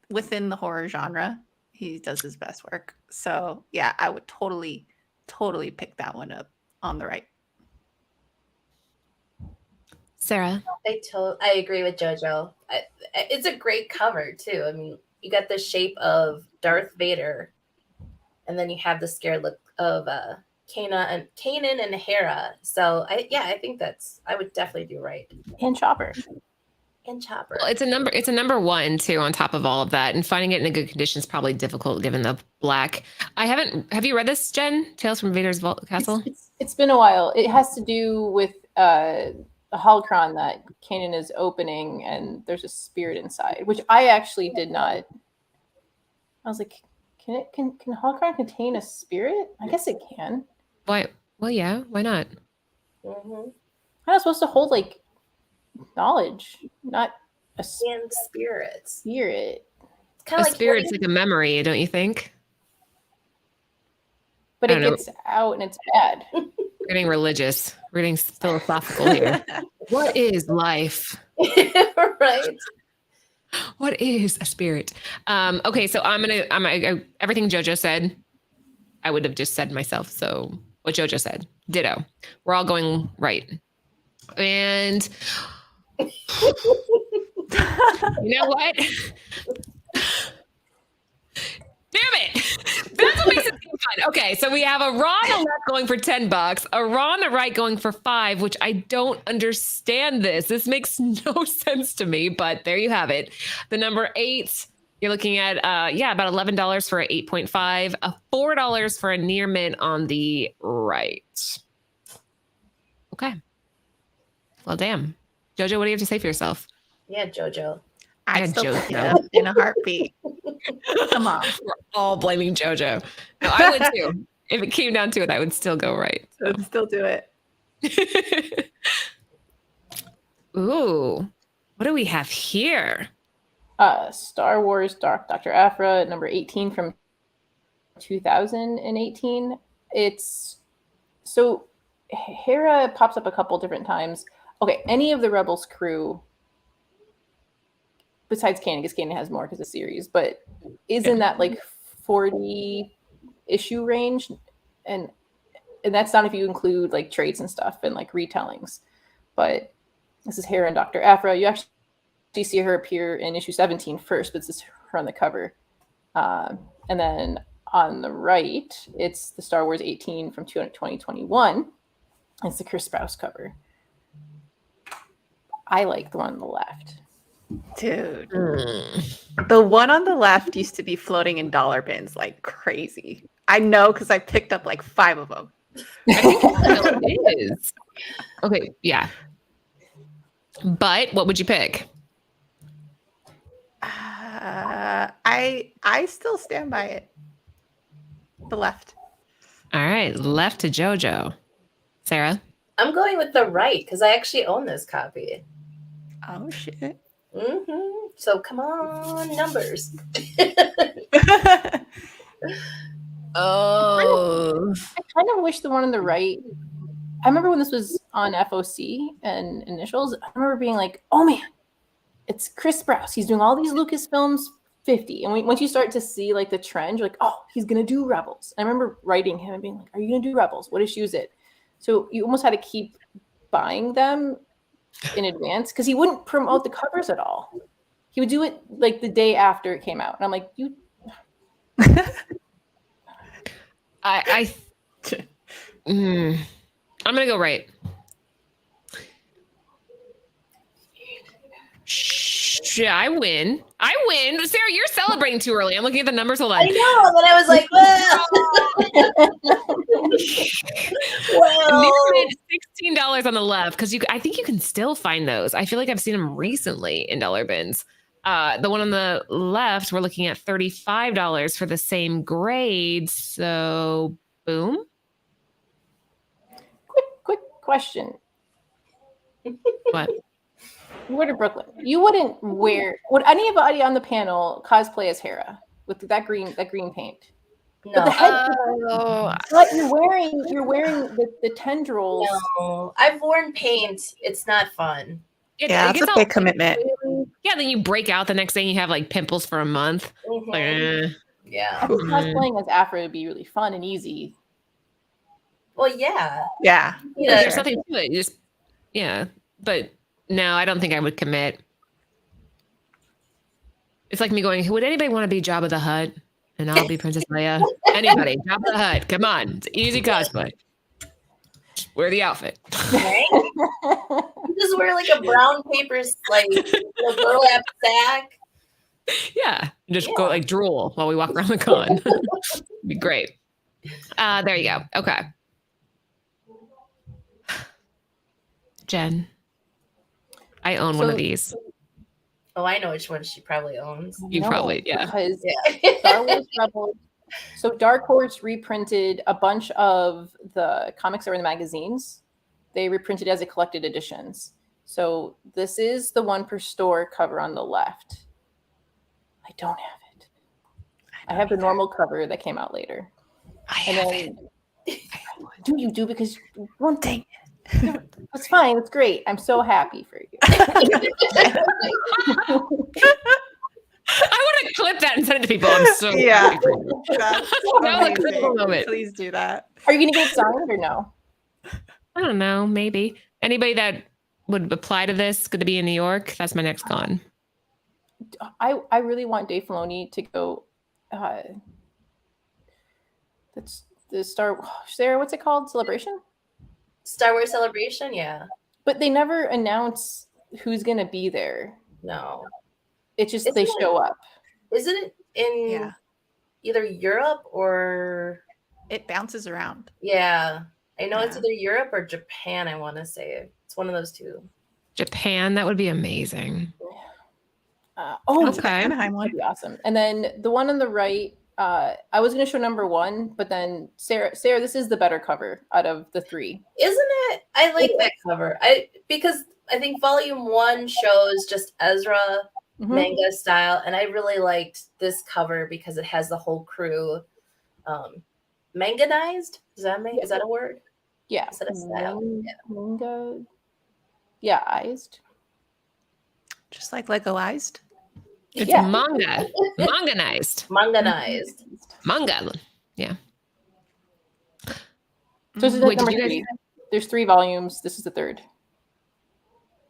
Speaker 2: within the horror genre. He does his best work. So yeah, I would totally pick that one up on the right.
Speaker 1: Sarah?
Speaker 4: I agree with JoJo. It's a great cover too. I mean, you got the shape of Darth Vader, and then you have the scared look of Kanan and Hera. So I think I would definitely do right.
Speaker 3: And Chopper.
Speaker 4: And Chopper.
Speaker 1: Well, it's a number one too on top of all of that, and finding it in a good condition is probably difficult given the black. Have you read this, Jen? Tales from Vader's Castle?
Speaker 3: It's been a while. It has to do with a holocron that Kanan is opening, and there's a spirit inside, which I actually did not. I was like, can holocron contain a spirit? I guess it can.
Speaker 1: Why? Well, yeah. Why not?
Speaker 4: Mm-hmm.
Speaker 3: I'm not supposed to hold like knowledge, not a
Speaker 4: And spirits.
Speaker 3: spirit.
Speaker 4: It's kind
Speaker 1: A
Speaker 4: of like
Speaker 1: spirit's like a memory, don't you think?
Speaker 3: But
Speaker 1: I
Speaker 3: it
Speaker 1: don't know.
Speaker 3: gets out and it's bad.
Speaker 1: We're getting religious. We're getting philosophical here. What is life?
Speaker 4: right.
Speaker 1: What is a spirit? Okay, so I'm gonna everything JoJo said, I would have just said myself. So what JoJo said, ditto. We're all going right. And you know what? Damn it! That's what makes it fun. Okay, so we have a Raw on the left going for $10, a Raw on the right going for $5, which I don't understand this. This makes no sense to me, but there you have it. The number 8, you're looking at about $11 for an 8.5, a $4 for a near mint on the right. Okay. Well, damn. JoJo, what do you have to say for yourself?
Speaker 4: Yeah, JoJo.
Speaker 2: I
Speaker 1: Yeah,
Speaker 2: still pick it
Speaker 1: JoJo.
Speaker 2: up in a heartbeat. Come on.
Speaker 1: We're all blaming JoJo. No, I would too. If it came down to it, I would still go right. So.
Speaker 2: Let's still do it.
Speaker 1: Ooh, what do we have here?
Speaker 3: Star Wars Dr. Aphra, number 18 from 2018. It's so Hera pops up a couple different times. Okay, any of the Rebels crew besides Kanan, because Kanan has more because of the series, but is in that like 40 issue range, and that's not if you include like trades and stuff and like retellings. But this is Hera and Dr. Aphra. You actually see her appear in issue 17 first, but this is her on the cover. And then on the right, it's the Star Wars 18 from 2021. It's the Chris Sprouse cover. I like the one on the left.
Speaker 2: Dude. The one on the left used to be floating in dollar bins like crazy. I know because I picked up like 5 of them.
Speaker 1: I think it is. Okay, yeah. But what would you pick?
Speaker 2: I still stand by it. The left.
Speaker 1: All right, left to JoJo. Sarah?
Speaker 4: I'm going with the right because I actually own this copy.
Speaker 2: Oh shit.
Speaker 4: Mm-hmm. So come on, numbers.
Speaker 1: Oh.
Speaker 3: I kind of wish the one on the right. I remember when this was on FOC and initials. I remember being like, "Oh man, it's Chris Sprouse. He's doing all these Lucasfilms 50." And once you start to see like the trend, you're like, "Oh, he's gonna do Rebels." And I remember writing him and being like, "Are you gonna do Rebels? What issue is it?" So you almost had to keep buying them in advance because he wouldn't promote the covers at all. He would do it like the day after it came out, and I'm like, "You."
Speaker 1: I'm gonna go right. Yeah, I win. Sarah, you're celebrating too early. I'm looking at the numbers. Hold on.
Speaker 4: I know. Then I was like, well,
Speaker 1: $16 on the left because I think you can still find those. I feel like I've seen them recently in dollar bins. The one on the left, we're looking at $35 for the same grade. So, boom.
Speaker 3: Quick question.
Speaker 1: What?
Speaker 3: You were to Brooklyn. You wouldn't would anybody on the panel cosplay as Hera with that green paint?
Speaker 4: no.
Speaker 3: But the head,
Speaker 1: Oh,
Speaker 3: but you're wearing the tendrils.
Speaker 4: No, I've worn paint. It's not fun.
Speaker 2: Yeah, it's
Speaker 1: gets
Speaker 2: a
Speaker 1: all-
Speaker 2: big commitment.
Speaker 1: Yeah, then you break out the next day and you have like pimples for a month.
Speaker 4: Mhm.
Speaker 1: Like,
Speaker 3: I
Speaker 4: Yeah.
Speaker 3: think cosplaying as Aphra would be really fun and easy.
Speaker 4: Well, yeah.
Speaker 2: Yeah.
Speaker 4: Yeah.
Speaker 1: there's nothing to it. You just, yeah. But no, I don't think I would commit. It's like me going, would anybody want to be Jabba the Hutt? And I'll be Princess Leia. Anybody, Jabba the Hutt. Come on. It's easy cosplay. Wear the outfit.
Speaker 4: Right? You just wear like a brown paper, like burlap sack.
Speaker 1: Yeah. Just go like drool while we walk around the con. Be great. There you go. Okay. Jen, I own one of these.
Speaker 4: Oh, I know which one she probably owns.
Speaker 1: You probably, yeah.
Speaker 3: Because
Speaker 4: Yeah.
Speaker 3: Star Wars Rebels. So Dark Horse reprinted a bunch of the comics that were in the magazines. They reprinted as a collected editions. So this is the one per store cover on the left. I don't have it. I have the normal cover that came out later.
Speaker 1: I
Speaker 3: Do you do because one thing. It's fine. It's great. I'm so happy for you.
Speaker 1: I want to clip that and send it to people. I'm so
Speaker 2: Yeah.
Speaker 1: happy for you.
Speaker 2: That's
Speaker 1: That was a
Speaker 2: amazing.
Speaker 1: critical moment.
Speaker 2: Please do that.
Speaker 3: Are you going to get signed or no?
Speaker 1: I don't know. Maybe anybody that would apply to this going to be in New York. That's my next con.
Speaker 3: I really want Dave Filoni to go. That's the Sarah, what's it called? Celebration?
Speaker 4: Star Wars Celebration, yeah.
Speaker 3: But they never announce who's going to be there.
Speaker 4: No.
Speaker 3: It's just
Speaker 4: Isn't
Speaker 3: they
Speaker 4: it-
Speaker 3: show up.
Speaker 4: Isn't it in
Speaker 2: Yeah.
Speaker 4: either Europe or
Speaker 2: It bounces around.
Speaker 4: yeah. I know it's
Speaker 2: Yeah.
Speaker 4: either Europe or Japan, I want to say. It's one of those two.
Speaker 1: Japan. That would be amazing.
Speaker 3: Okay.
Speaker 2: Anaheim one.
Speaker 3: That'd be awesome. And then the one on the right, I was going to show number one, but then Sarah, this is the better cover out of the three.
Speaker 4: Isn't it? I like that cover. Because I think volume 1 shows just Ezra
Speaker 3: Mhm.
Speaker 4: manga style, and I really liked this cover because it has the whole crew manganized. Is that a word?
Speaker 3: Yeah.
Speaker 4: Is that a style? Yeah.
Speaker 3: Manga. Yeah, eyes.
Speaker 2: Just like Legoized.
Speaker 1: It's
Speaker 3: Yeah.
Speaker 1: manga, manganized,
Speaker 4: Manganized.
Speaker 1: manga. Yeah.
Speaker 3: So this is
Speaker 1: Wait, did
Speaker 3: number
Speaker 1: you guys-
Speaker 3: three. There's 3 volumes. This is the third.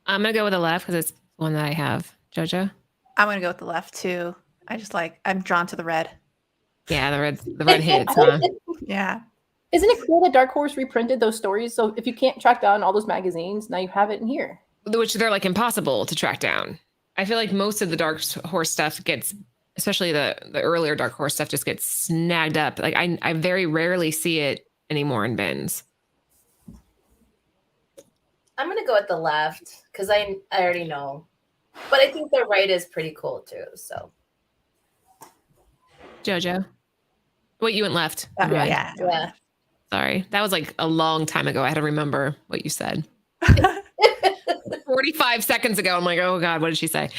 Speaker 1: I'm gonna go with the left because it's one that I have. Jojo.
Speaker 2: I'm gonna go with the left too. I'm drawn to the red.
Speaker 1: Yeah, the red hits, huh?
Speaker 2: Yeah.
Speaker 3: Isn't it cool that Dark Horse reprinted those stories? So if you can't track down all those magazines, now you have it in here.
Speaker 1: Which they're like impossible to track down. I feel like most of the Dark Horse stuff gets, especially the earlier Dark Horse stuff, just gets snagged up. Like I very rarely see it anymore in bins.
Speaker 4: I'm gonna go with the left because I already know. But I think the right is pretty cool too. So
Speaker 1: Jojo. Wait, you went left.
Speaker 2: Yeah.
Speaker 1: Never mind.
Speaker 4: yeah.
Speaker 1: Sorry. That was like a long time ago. I had to remember what you said. 45 seconds ago. I'm like, oh God, what did she say?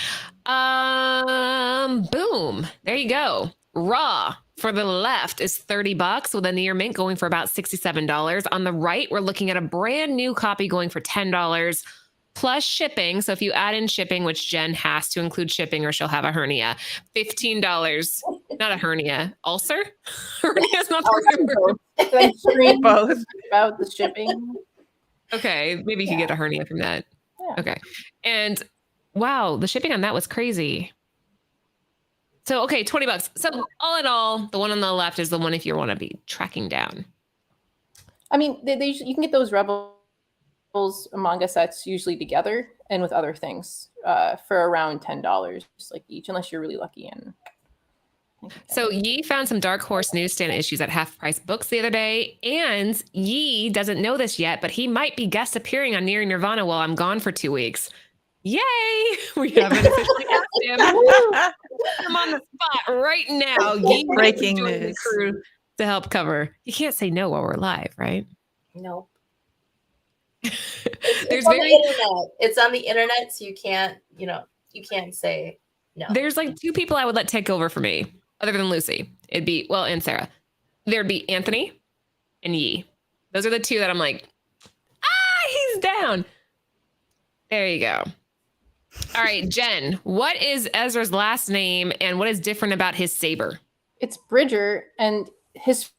Speaker 1: Boom. There you go. Raw for the left is $30 with a near mint going for about $67. On the right, we're looking at a brand new copy going for $10 plus shipping. So if you add in shipping, which Jen has to include shipping or she'll have a hernia, $15. Not a hernia, ulcer? Hernia's not the word.
Speaker 3: Then scream
Speaker 2: Both.
Speaker 3: about the shipping.
Speaker 1: Okay, maybe you could get a hernia from that.
Speaker 3: Yeah.
Speaker 1: Okay. And wow, the shipping on that was crazy. So, okay, $20. So all in all, the one on the left is the one if you want to be tracking down.
Speaker 3: I mean, you can get those Rebels manga sets usually together and with other things for around $10 like each, unless you're really lucky. And
Speaker 1: so Yi found some Dark Horse newsstand issues at Half Price Books the other day, and Yi doesn't know this yet, but he might be guest appearing on Near Nirvana while I'm gone for 2 weeks. Yay! We haven't officially cast him. I'm on the spot right now. Yi
Speaker 2: Breaking
Speaker 1: joined the
Speaker 2: news.
Speaker 1: crew to help cover. You can't say no while we're live, right?
Speaker 4: Nope.
Speaker 1: There's
Speaker 4: on the internet. It's on the internet, so you can't say no.
Speaker 1: There's like 2 people I would let take over for me, other than Lucy. It'd be, well, and Sarah. There'd be Anthony and Yi. Those are the 2 that I'm like, he's down. There you go. All right, Jen, what is Ezra's last name and what is different about his saber?
Speaker 3: It's Bridger, and his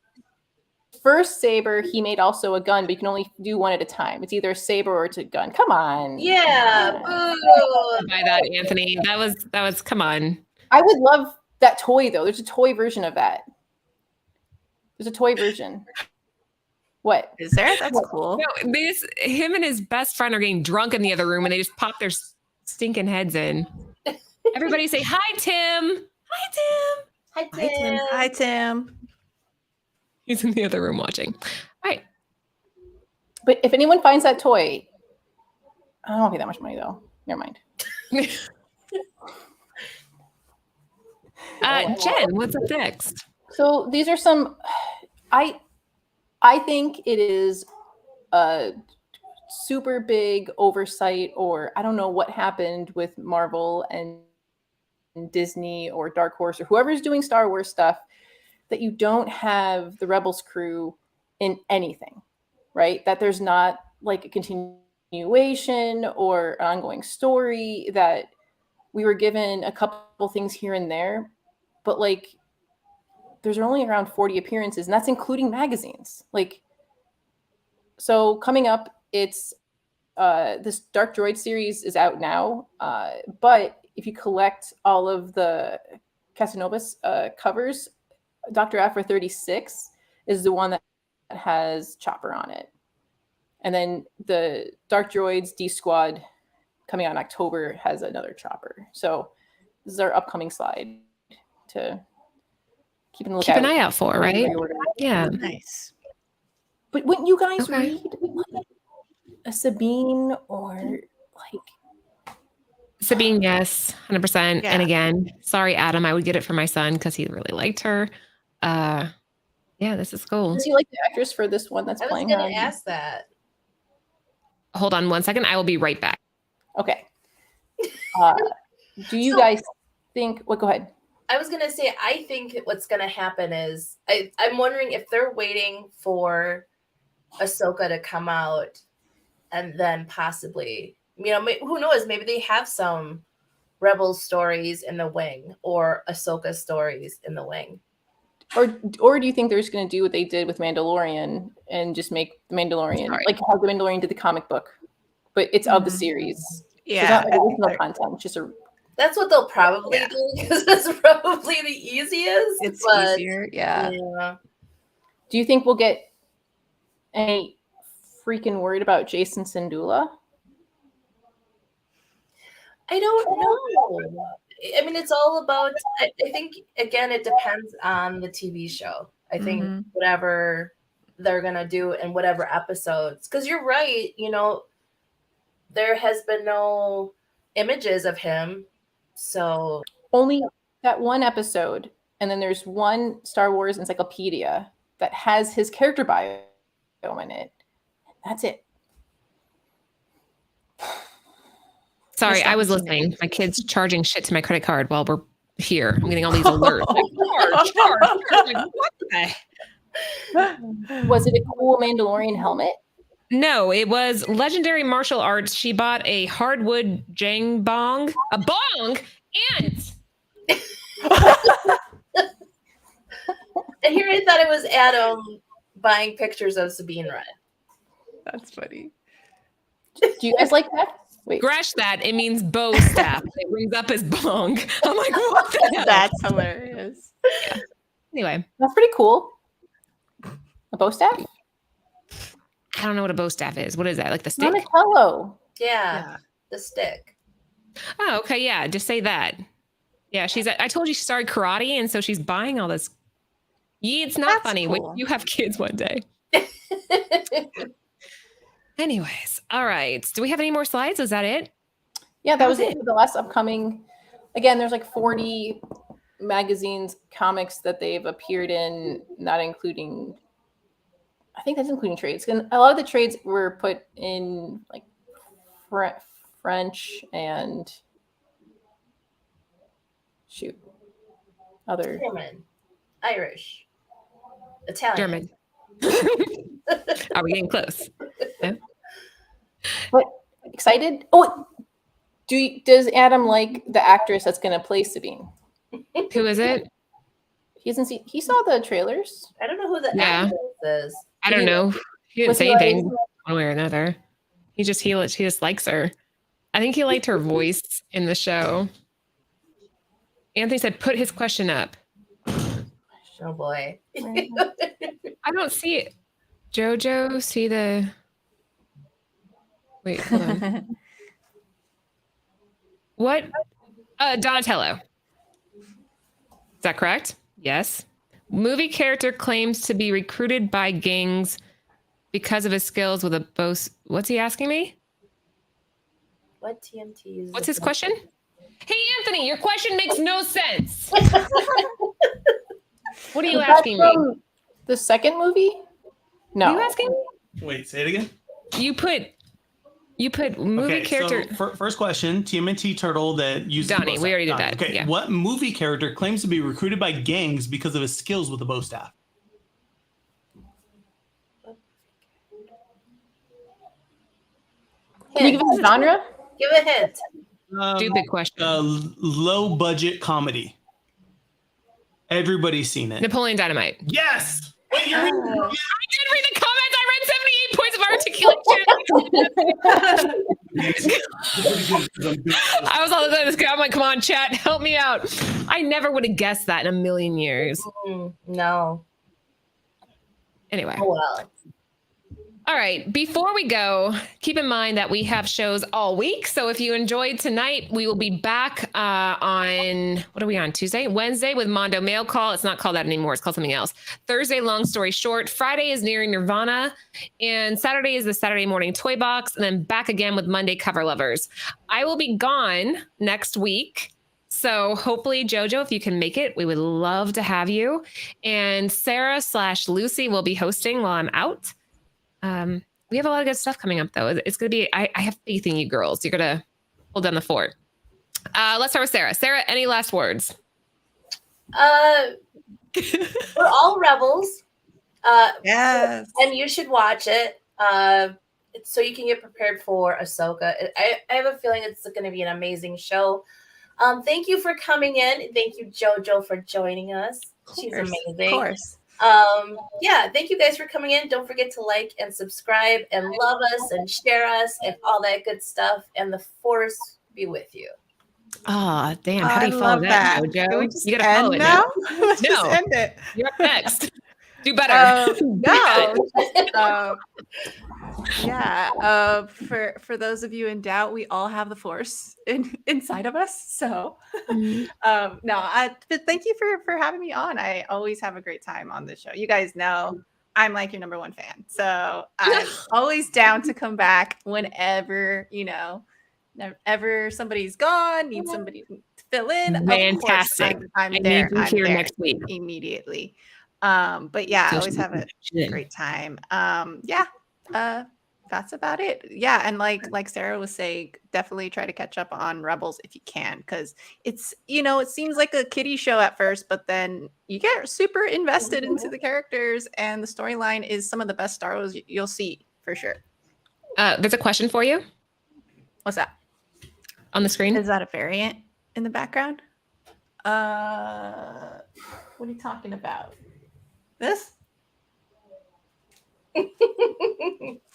Speaker 3: first saber he made also a gun, but you can only do one at a time. It's either a saber or it's a gun. Come on.
Speaker 4: Yeah.
Speaker 1: By that, Anthony. That was come on.
Speaker 3: I would love that toy though. There's a toy version of that. There's a toy version. What?
Speaker 2: Is there? That's cool.
Speaker 1: No, him and his best friend are getting drunk in the other room and they just pop their stinking heads in. Everybody say hi, Tim. Hi, Tim.
Speaker 4: Hi,
Speaker 2: Hi, Tim. Hi, Tim.
Speaker 1: He's in the other room watching. All right.
Speaker 3: But if anyone finds that toy, I don't pay that much money though. Never mind.
Speaker 1: Jen, what's up next?
Speaker 3: So these are some. I think it is a super big oversight, or I don't know what happened with Marvel and Disney or Dark Horse or whoever's doing Star Wars stuff, that you don't have the Rebels crew in anything, right? That there's not like a continuation or an ongoing story, that we were given a couple things here and there, but like there's only around 40 appearances, and that's including magazines. Like, so coming up, it's this Dark Droid series is out now, but if you collect all of the Casanovas covers, Dr. Aphra 36 is the one that has Chopper on it. And then the Dark Droids D Squad coming out in October has another Chopper. So this is our upcoming slide to keep an
Speaker 1: eye out for, right? Yeah.
Speaker 2: Nice.
Speaker 3: But wouldn't you guys read a Sabine or like
Speaker 1: Sabine? Yes, 100%.
Speaker 2: Yeah.
Speaker 1: And again, sorry, Adam, I would get it for my son because he really liked her. Yeah, this is cool.
Speaker 3: Does he like the actress for this one that's playing her?
Speaker 4: I was going to ask that.
Speaker 1: Hold on 1 second. I will be right back.
Speaker 3: Okay. Do you guys think? Well, go ahead.
Speaker 4: I was going to say, I think what's going to happen is I'm wondering if they're waiting for Ahsoka to come out and then possibly, who knows, maybe they have some Rebel stories in the wing or Ahsoka stories in the wing.
Speaker 3: Or do you think they're just going to do what they did with Mandalorian and just make the Mandalorian like how the Mandalorian did the comic book, but it's of the series?
Speaker 2: Yeah,
Speaker 3: so it's not original content. It's just a.
Speaker 4: That's what they'll probably do because it's probably the easiest.
Speaker 2: It's easier, yeah.
Speaker 3: Do you think we'll get any freaking worried about Jason Syndulla?
Speaker 4: I don't know. I mean, it's all about, I think, again, it depends on the TV show. I think whatever they're going to do in whatever episodes. Because you're right, there has been no images of him. So
Speaker 3: only that one episode. And then there's one Star Wars encyclopedia that has his character bio in it. That's it.
Speaker 1: Sorry, I was listening. My kid's charging shit to my credit card while we're here. I'm getting all these alerts. Like, charge. Like, what the?
Speaker 3: Was it a cool Mandalorian helmet?
Speaker 1: No, it was legendary martial arts. She bought a hardwood jang bong, a bong, and
Speaker 4: here I thought it was Adam buying pictures of Sabine Wren.
Speaker 2: That's funny.
Speaker 3: Do you guys like that? Wait.
Speaker 1: Scratch that. It means bow staff. It rings up as bong. I'm like, what the hell?
Speaker 2: That's hilarious.
Speaker 1: Yeah. Anyway.
Speaker 3: That's pretty cool. A bow staff?
Speaker 1: I don't know what a bow staff is. What is that? Like the stick?
Speaker 3: Donatello.
Speaker 4: Yeah, the stick.
Speaker 1: Oh, okay. Yeah. Just say that. Yeah. I told you she started karate. And so she's buying all this. Yeah, it's not
Speaker 2: That's
Speaker 1: funny.
Speaker 2: cool.
Speaker 1: When you have kids one day. Anyways. All right. Do we have any more slides? Is that it?
Speaker 3: Yeah, that was it for the last upcoming. Again, there's like 40 magazines, comics that they've appeared in, not including, I think that's including trades. And a lot of the trades were put in like French and other
Speaker 4: German, Irish, Italian.
Speaker 1: German. Are we getting close? Yeah.
Speaker 3: But excited? Oh, does Adam like the actress that's going to play Sabine?
Speaker 1: Who is it?
Speaker 3: He saw the trailers.
Speaker 4: I don't know who the
Speaker 1: Yeah.
Speaker 4: actress is.
Speaker 1: I don't know. He didn't
Speaker 3: Was
Speaker 1: say
Speaker 3: he like-
Speaker 1: anything one way or another. He just likes her. I think he liked her voice in the show. Anthony said, put his question up.
Speaker 4: Oh boy.
Speaker 1: I don't see it. Jojo, see the. Wait, hold on. What? Donatello. Is that correct? Yes. Movie character claims to be recruited by gangs because of his skills with a bow. What's he asking me?
Speaker 4: What TMT is?
Speaker 1: What's his question? Hey, Anthony, your question makes no sense. What are you
Speaker 3: Is that
Speaker 1: asking me?
Speaker 3: from the second movie? No.
Speaker 1: Are you asking me?
Speaker 5: Wait, say it again.
Speaker 1: You put movie character.
Speaker 5: So first question: TMNT turtle that uses
Speaker 1: Donnie, we already did
Speaker 5: Donnie.
Speaker 1: that,
Speaker 5: Okay,
Speaker 1: yeah.
Speaker 5: what movie character claims to be recruited by gangs because of his skills with the bow staff?
Speaker 3: Can you give us a genre?
Speaker 4: Give a hint.
Speaker 1: Stupid question.
Speaker 5: Low budget comedy. Everybody's seen it.
Speaker 1: Napoleon Dynamite.
Speaker 5: Yes. Wait, you're reading
Speaker 1: I did read the comments. I read 78 points of articulation. I was all over this. I'm like, come on, chat, help me out. I never would have guessed that in a million years.
Speaker 4: No.
Speaker 1: Anyway.
Speaker 4: Oh well.
Speaker 1: All right. Before we go, keep in mind that we have shows all week. So if you enjoyed tonight, we will be back on, what are we on, Tuesday? Wednesday with Mondo Mail Call. It's not called that anymore. It's called something else. Thursday, Long Story Short. Friday is Nearing Nirvana. And Saturday is the Saturday Morning Toy Box. And then back again with Monday Cover Lovers. I will be gone next week. So hopefully, Jojo, if you can make it, we would love to have you. And Sarah/Lucy will be hosting while I'm out. We have a lot of good stuff coming up, though. It's going to be, I have faith in you girls. You're going to hold down the fort. Let's start with Sarah. Sarah, any last words?
Speaker 4: We're all rebels.
Speaker 2: Yes.
Speaker 4: And you should watch it so you can get prepared for Ahsoka. I have a feeling it's going to be an amazing show. Thank you for coming in. Thank you, Jojo, for joining us. She's amazing.
Speaker 2: Of course.
Speaker 4: Yeah, thank you guys for coming in. Don't forget to like and subscribe and love us and share us and all that good stuff. And the force be with you.
Speaker 1: Ah, damn. How do you
Speaker 2: I
Speaker 1: follow
Speaker 2: love
Speaker 1: that,
Speaker 2: Can we
Speaker 1: Jojo?
Speaker 2: just
Speaker 1: You got to follow
Speaker 2: end
Speaker 1: it
Speaker 2: now?
Speaker 1: now.
Speaker 2: Let's just
Speaker 1: No.
Speaker 2: end it.
Speaker 1: You're up next. Do better.
Speaker 2: For those of you in doubt, we all have the force inside of us. So, but thank you for having me on. I always have a great time on this show. You guys know I'm like your number one fan, so I'm always down to come back whenever whenever somebody's gone, need somebody to fill in.
Speaker 1: Fantastic.
Speaker 2: Of course, I'm
Speaker 1: I
Speaker 2: there.
Speaker 1: need you
Speaker 2: I'm
Speaker 1: here
Speaker 2: there
Speaker 1: next week.
Speaker 2: immediately. But yeah, I always have a great time. That's about it. Yeah, and like Sarah was saying, definitely try to catch up on Rebels if you can, because it's it seems like a kiddie show at first, but then you get super invested into the characters, and the storyline is some of the best Star Wars you'll see for sure.
Speaker 1: There's a question for you
Speaker 2: What's that?
Speaker 1: on the screen.
Speaker 2: Is that a variant in the background? What are you talking about? This?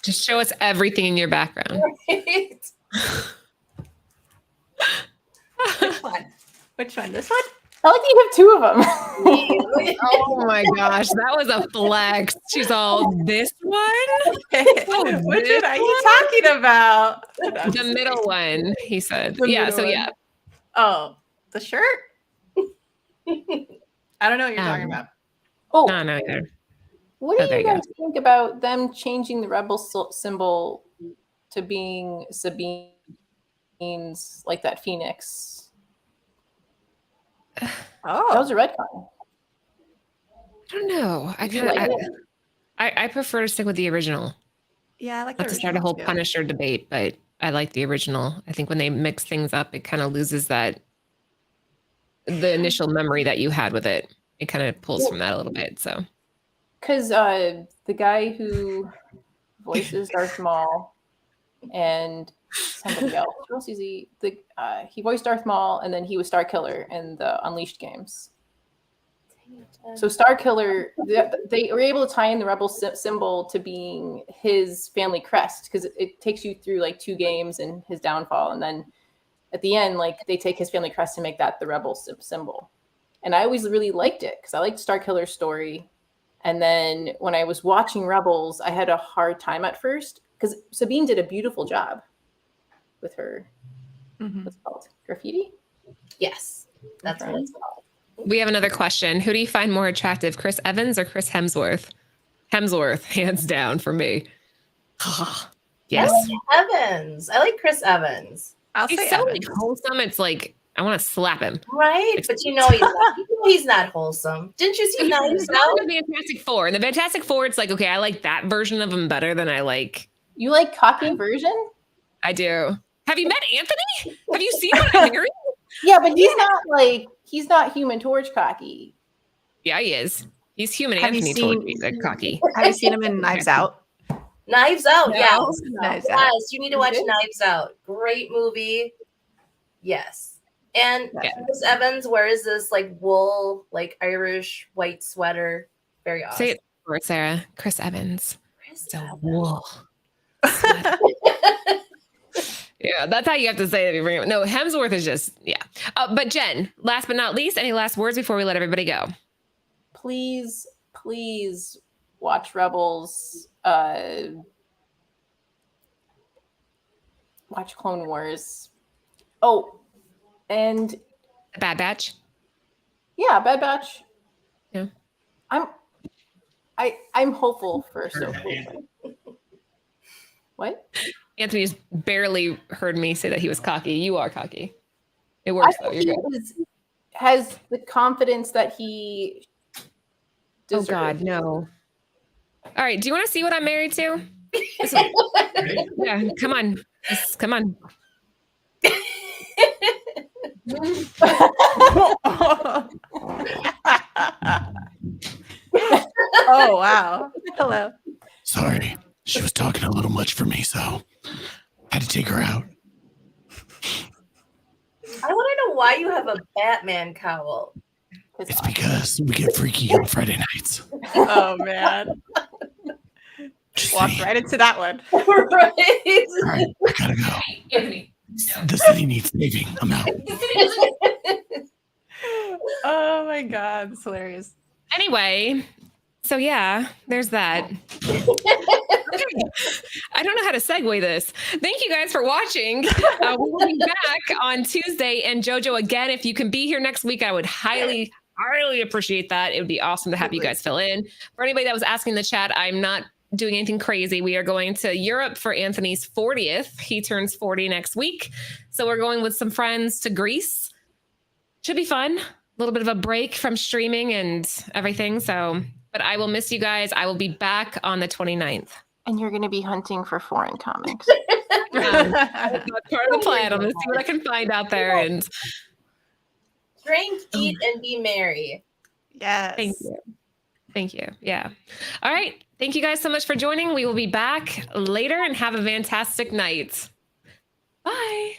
Speaker 1: Just show us everything in your background.
Speaker 2: Which one? Which one? This one?
Speaker 3: I like that you have two of them.
Speaker 1: Oh my gosh, that was a flex. She's all, this one?
Speaker 2: Which one are you talking about?
Speaker 1: The middle one, he said.
Speaker 2: The
Speaker 1: Yeah,
Speaker 2: middle
Speaker 1: so
Speaker 2: one.
Speaker 1: yeah.
Speaker 2: Oh, the shirt? I don't know what you're talking about.
Speaker 3: Oh,
Speaker 1: No, no, either.
Speaker 3: what do
Speaker 1: Oh, there
Speaker 3: you
Speaker 1: you
Speaker 3: guys think about them changing the rebel symbol to being Sabine's, like that phoenix? That was
Speaker 2: Oh,
Speaker 3: a retcon.
Speaker 1: I don't know. I
Speaker 3: You
Speaker 1: kind
Speaker 3: like
Speaker 1: of,
Speaker 3: it?
Speaker 1: I prefer to stick with the original.
Speaker 2: yeah, I like
Speaker 1: Not
Speaker 2: the
Speaker 1: to start a
Speaker 2: original
Speaker 1: whole
Speaker 2: too.
Speaker 1: Punisher debate, but I like the original. I think when they mix things up, it kind of loses the initial memory that you had with it. It kind of pulls from that a little bit. So
Speaker 3: Because the guy who voices Darth Maul and somebody else, who else is he? He voiced Darth Maul, and then he was Starkiller in the Unleashed games. So Starkiller, they were able to tie in the Rebel symbol to being his family crest, because it takes you through like 2 games and his downfall, and then at the end, like they take his family crest and make that the Rebel symbol. And I always really liked it because I liked Starkiller's story. And then when I was watching Rebels, I had a hard time at first because Sabine did a beautiful job with her. What's it called? Graffiti?
Speaker 4: Yes, that's what it's called.
Speaker 1: we have another question. Who do you find more attractive, Chris Evans or Chris Hemsworth? Hemsworth, hands down for me. Yes.
Speaker 4: I like Evans. I like Chris Evans.
Speaker 2: I'll
Speaker 1: He's
Speaker 2: say
Speaker 1: so
Speaker 2: Evans.
Speaker 1: like wholesome. It's like, I want to slap him.
Speaker 4: Right? But you know he's not wholesome. Didn't you see Knives
Speaker 1: He's
Speaker 4: Out?
Speaker 1: not in the Fantastic Four. In the Fantastic Four, it's like, okay, I like that version of him better than I like.
Speaker 3: You like cocky version?
Speaker 1: I do. Have you met Anthony? Have you seen what I'm hearing?
Speaker 3: Yeah, but he's not Human Torch cocky.
Speaker 1: Yeah, he is. He's human
Speaker 2: Have you
Speaker 1: Anthony
Speaker 2: seen-
Speaker 1: told me that cocky.
Speaker 2: Have you seen him in Knives Out?
Speaker 4: Knives Out,
Speaker 2: No.
Speaker 4: yes.
Speaker 2: Knives Out.
Speaker 4: Yes, you need to watch
Speaker 3: Good.
Speaker 4: Knives Out. Great movie. Yes. And
Speaker 1: Yeah.
Speaker 4: Chris Evans wears this like wool, like Irish white sweater. Very awesome.
Speaker 1: Say it for it, Sarah. Chris Evans.
Speaker 4: Chris
Speaker 1: So
Speaker 4: Evans.
Speaker 1: wool. Yeah, that's how you have to say it. If you bring it. No, Hemsworth is just, yeah. But Jen, last but not least, any last words before we let everybody go?
Speaker 3: Please watch Rebels. Watch Clone Wars. Oh, and
Speaker 1: The Bad Batch.
Speaker 3: yeah, Bad Batch.
Speaker 1: Yeah.
Speaker 3: I'm hopeful for What?
Speaker 1: Anthony's barely heard me say that he was cocky. You are cocky. It
Speaker 3: I
Speaker 1: works though.
Speaker 3: think
Speaker 1: You're good.
Speaker 3: has the confidence that he
Speaker 1: Oh
Speaker 3: deserves.
Speaker 1: God, no. All right. Do you want to see what I'm married to? Yeah, come on. Come on.
Speaker 2: Oh, wow. Hello.
Speaker 6: Sorry, she was talking a little much for me, so had to take her out.
Speaker 4: I want to know why you have a Batman cowl.
Speaker 6: It's because we get freaky on Friday nights.
Speaker 2: Oh, man.
Speaker 6: Just
Speaker 2: Walk
Speaker 6: saying.
Speaker 2: right into that one.
Speaker 6: All right, I gotta go.
Speaker 1: Anthony.
Speaker 6: The city needs saving. I'm out.
Speaker 2: Oh, my God. That's hilarious.
Speaker 1: Anyway, so yeah, there's that. I don't know how to segue this. Thank you guys for watching. We will be back on Tuesday. And JoJo, again, if you can be here next week, I would highly appreciate that. It would be awesome to have you guys fill in. For anybody that was asking in the chat, I'm not doing anything crazy. We are going to Europe for Anthony's 40th. He turns 40 next week. So we're going with some friends to Greece. Should be fun. A little bit of a break from streaming and everything. So, but I will miss you guys. I will be back on the 29th.
Speaker 3: And you're going to be hunting for foreign comics.
Speaker 1: That's part of the plan. I'm going to see what I can find out there. And
Speaker 4: Drink, eat, and be merry.
Speaker 2: Yes.
Speaker 1: thank you. Thank you. Yeah. All right. Thank you guys so much for joining. We will be back later and have a fantastic night. Bye.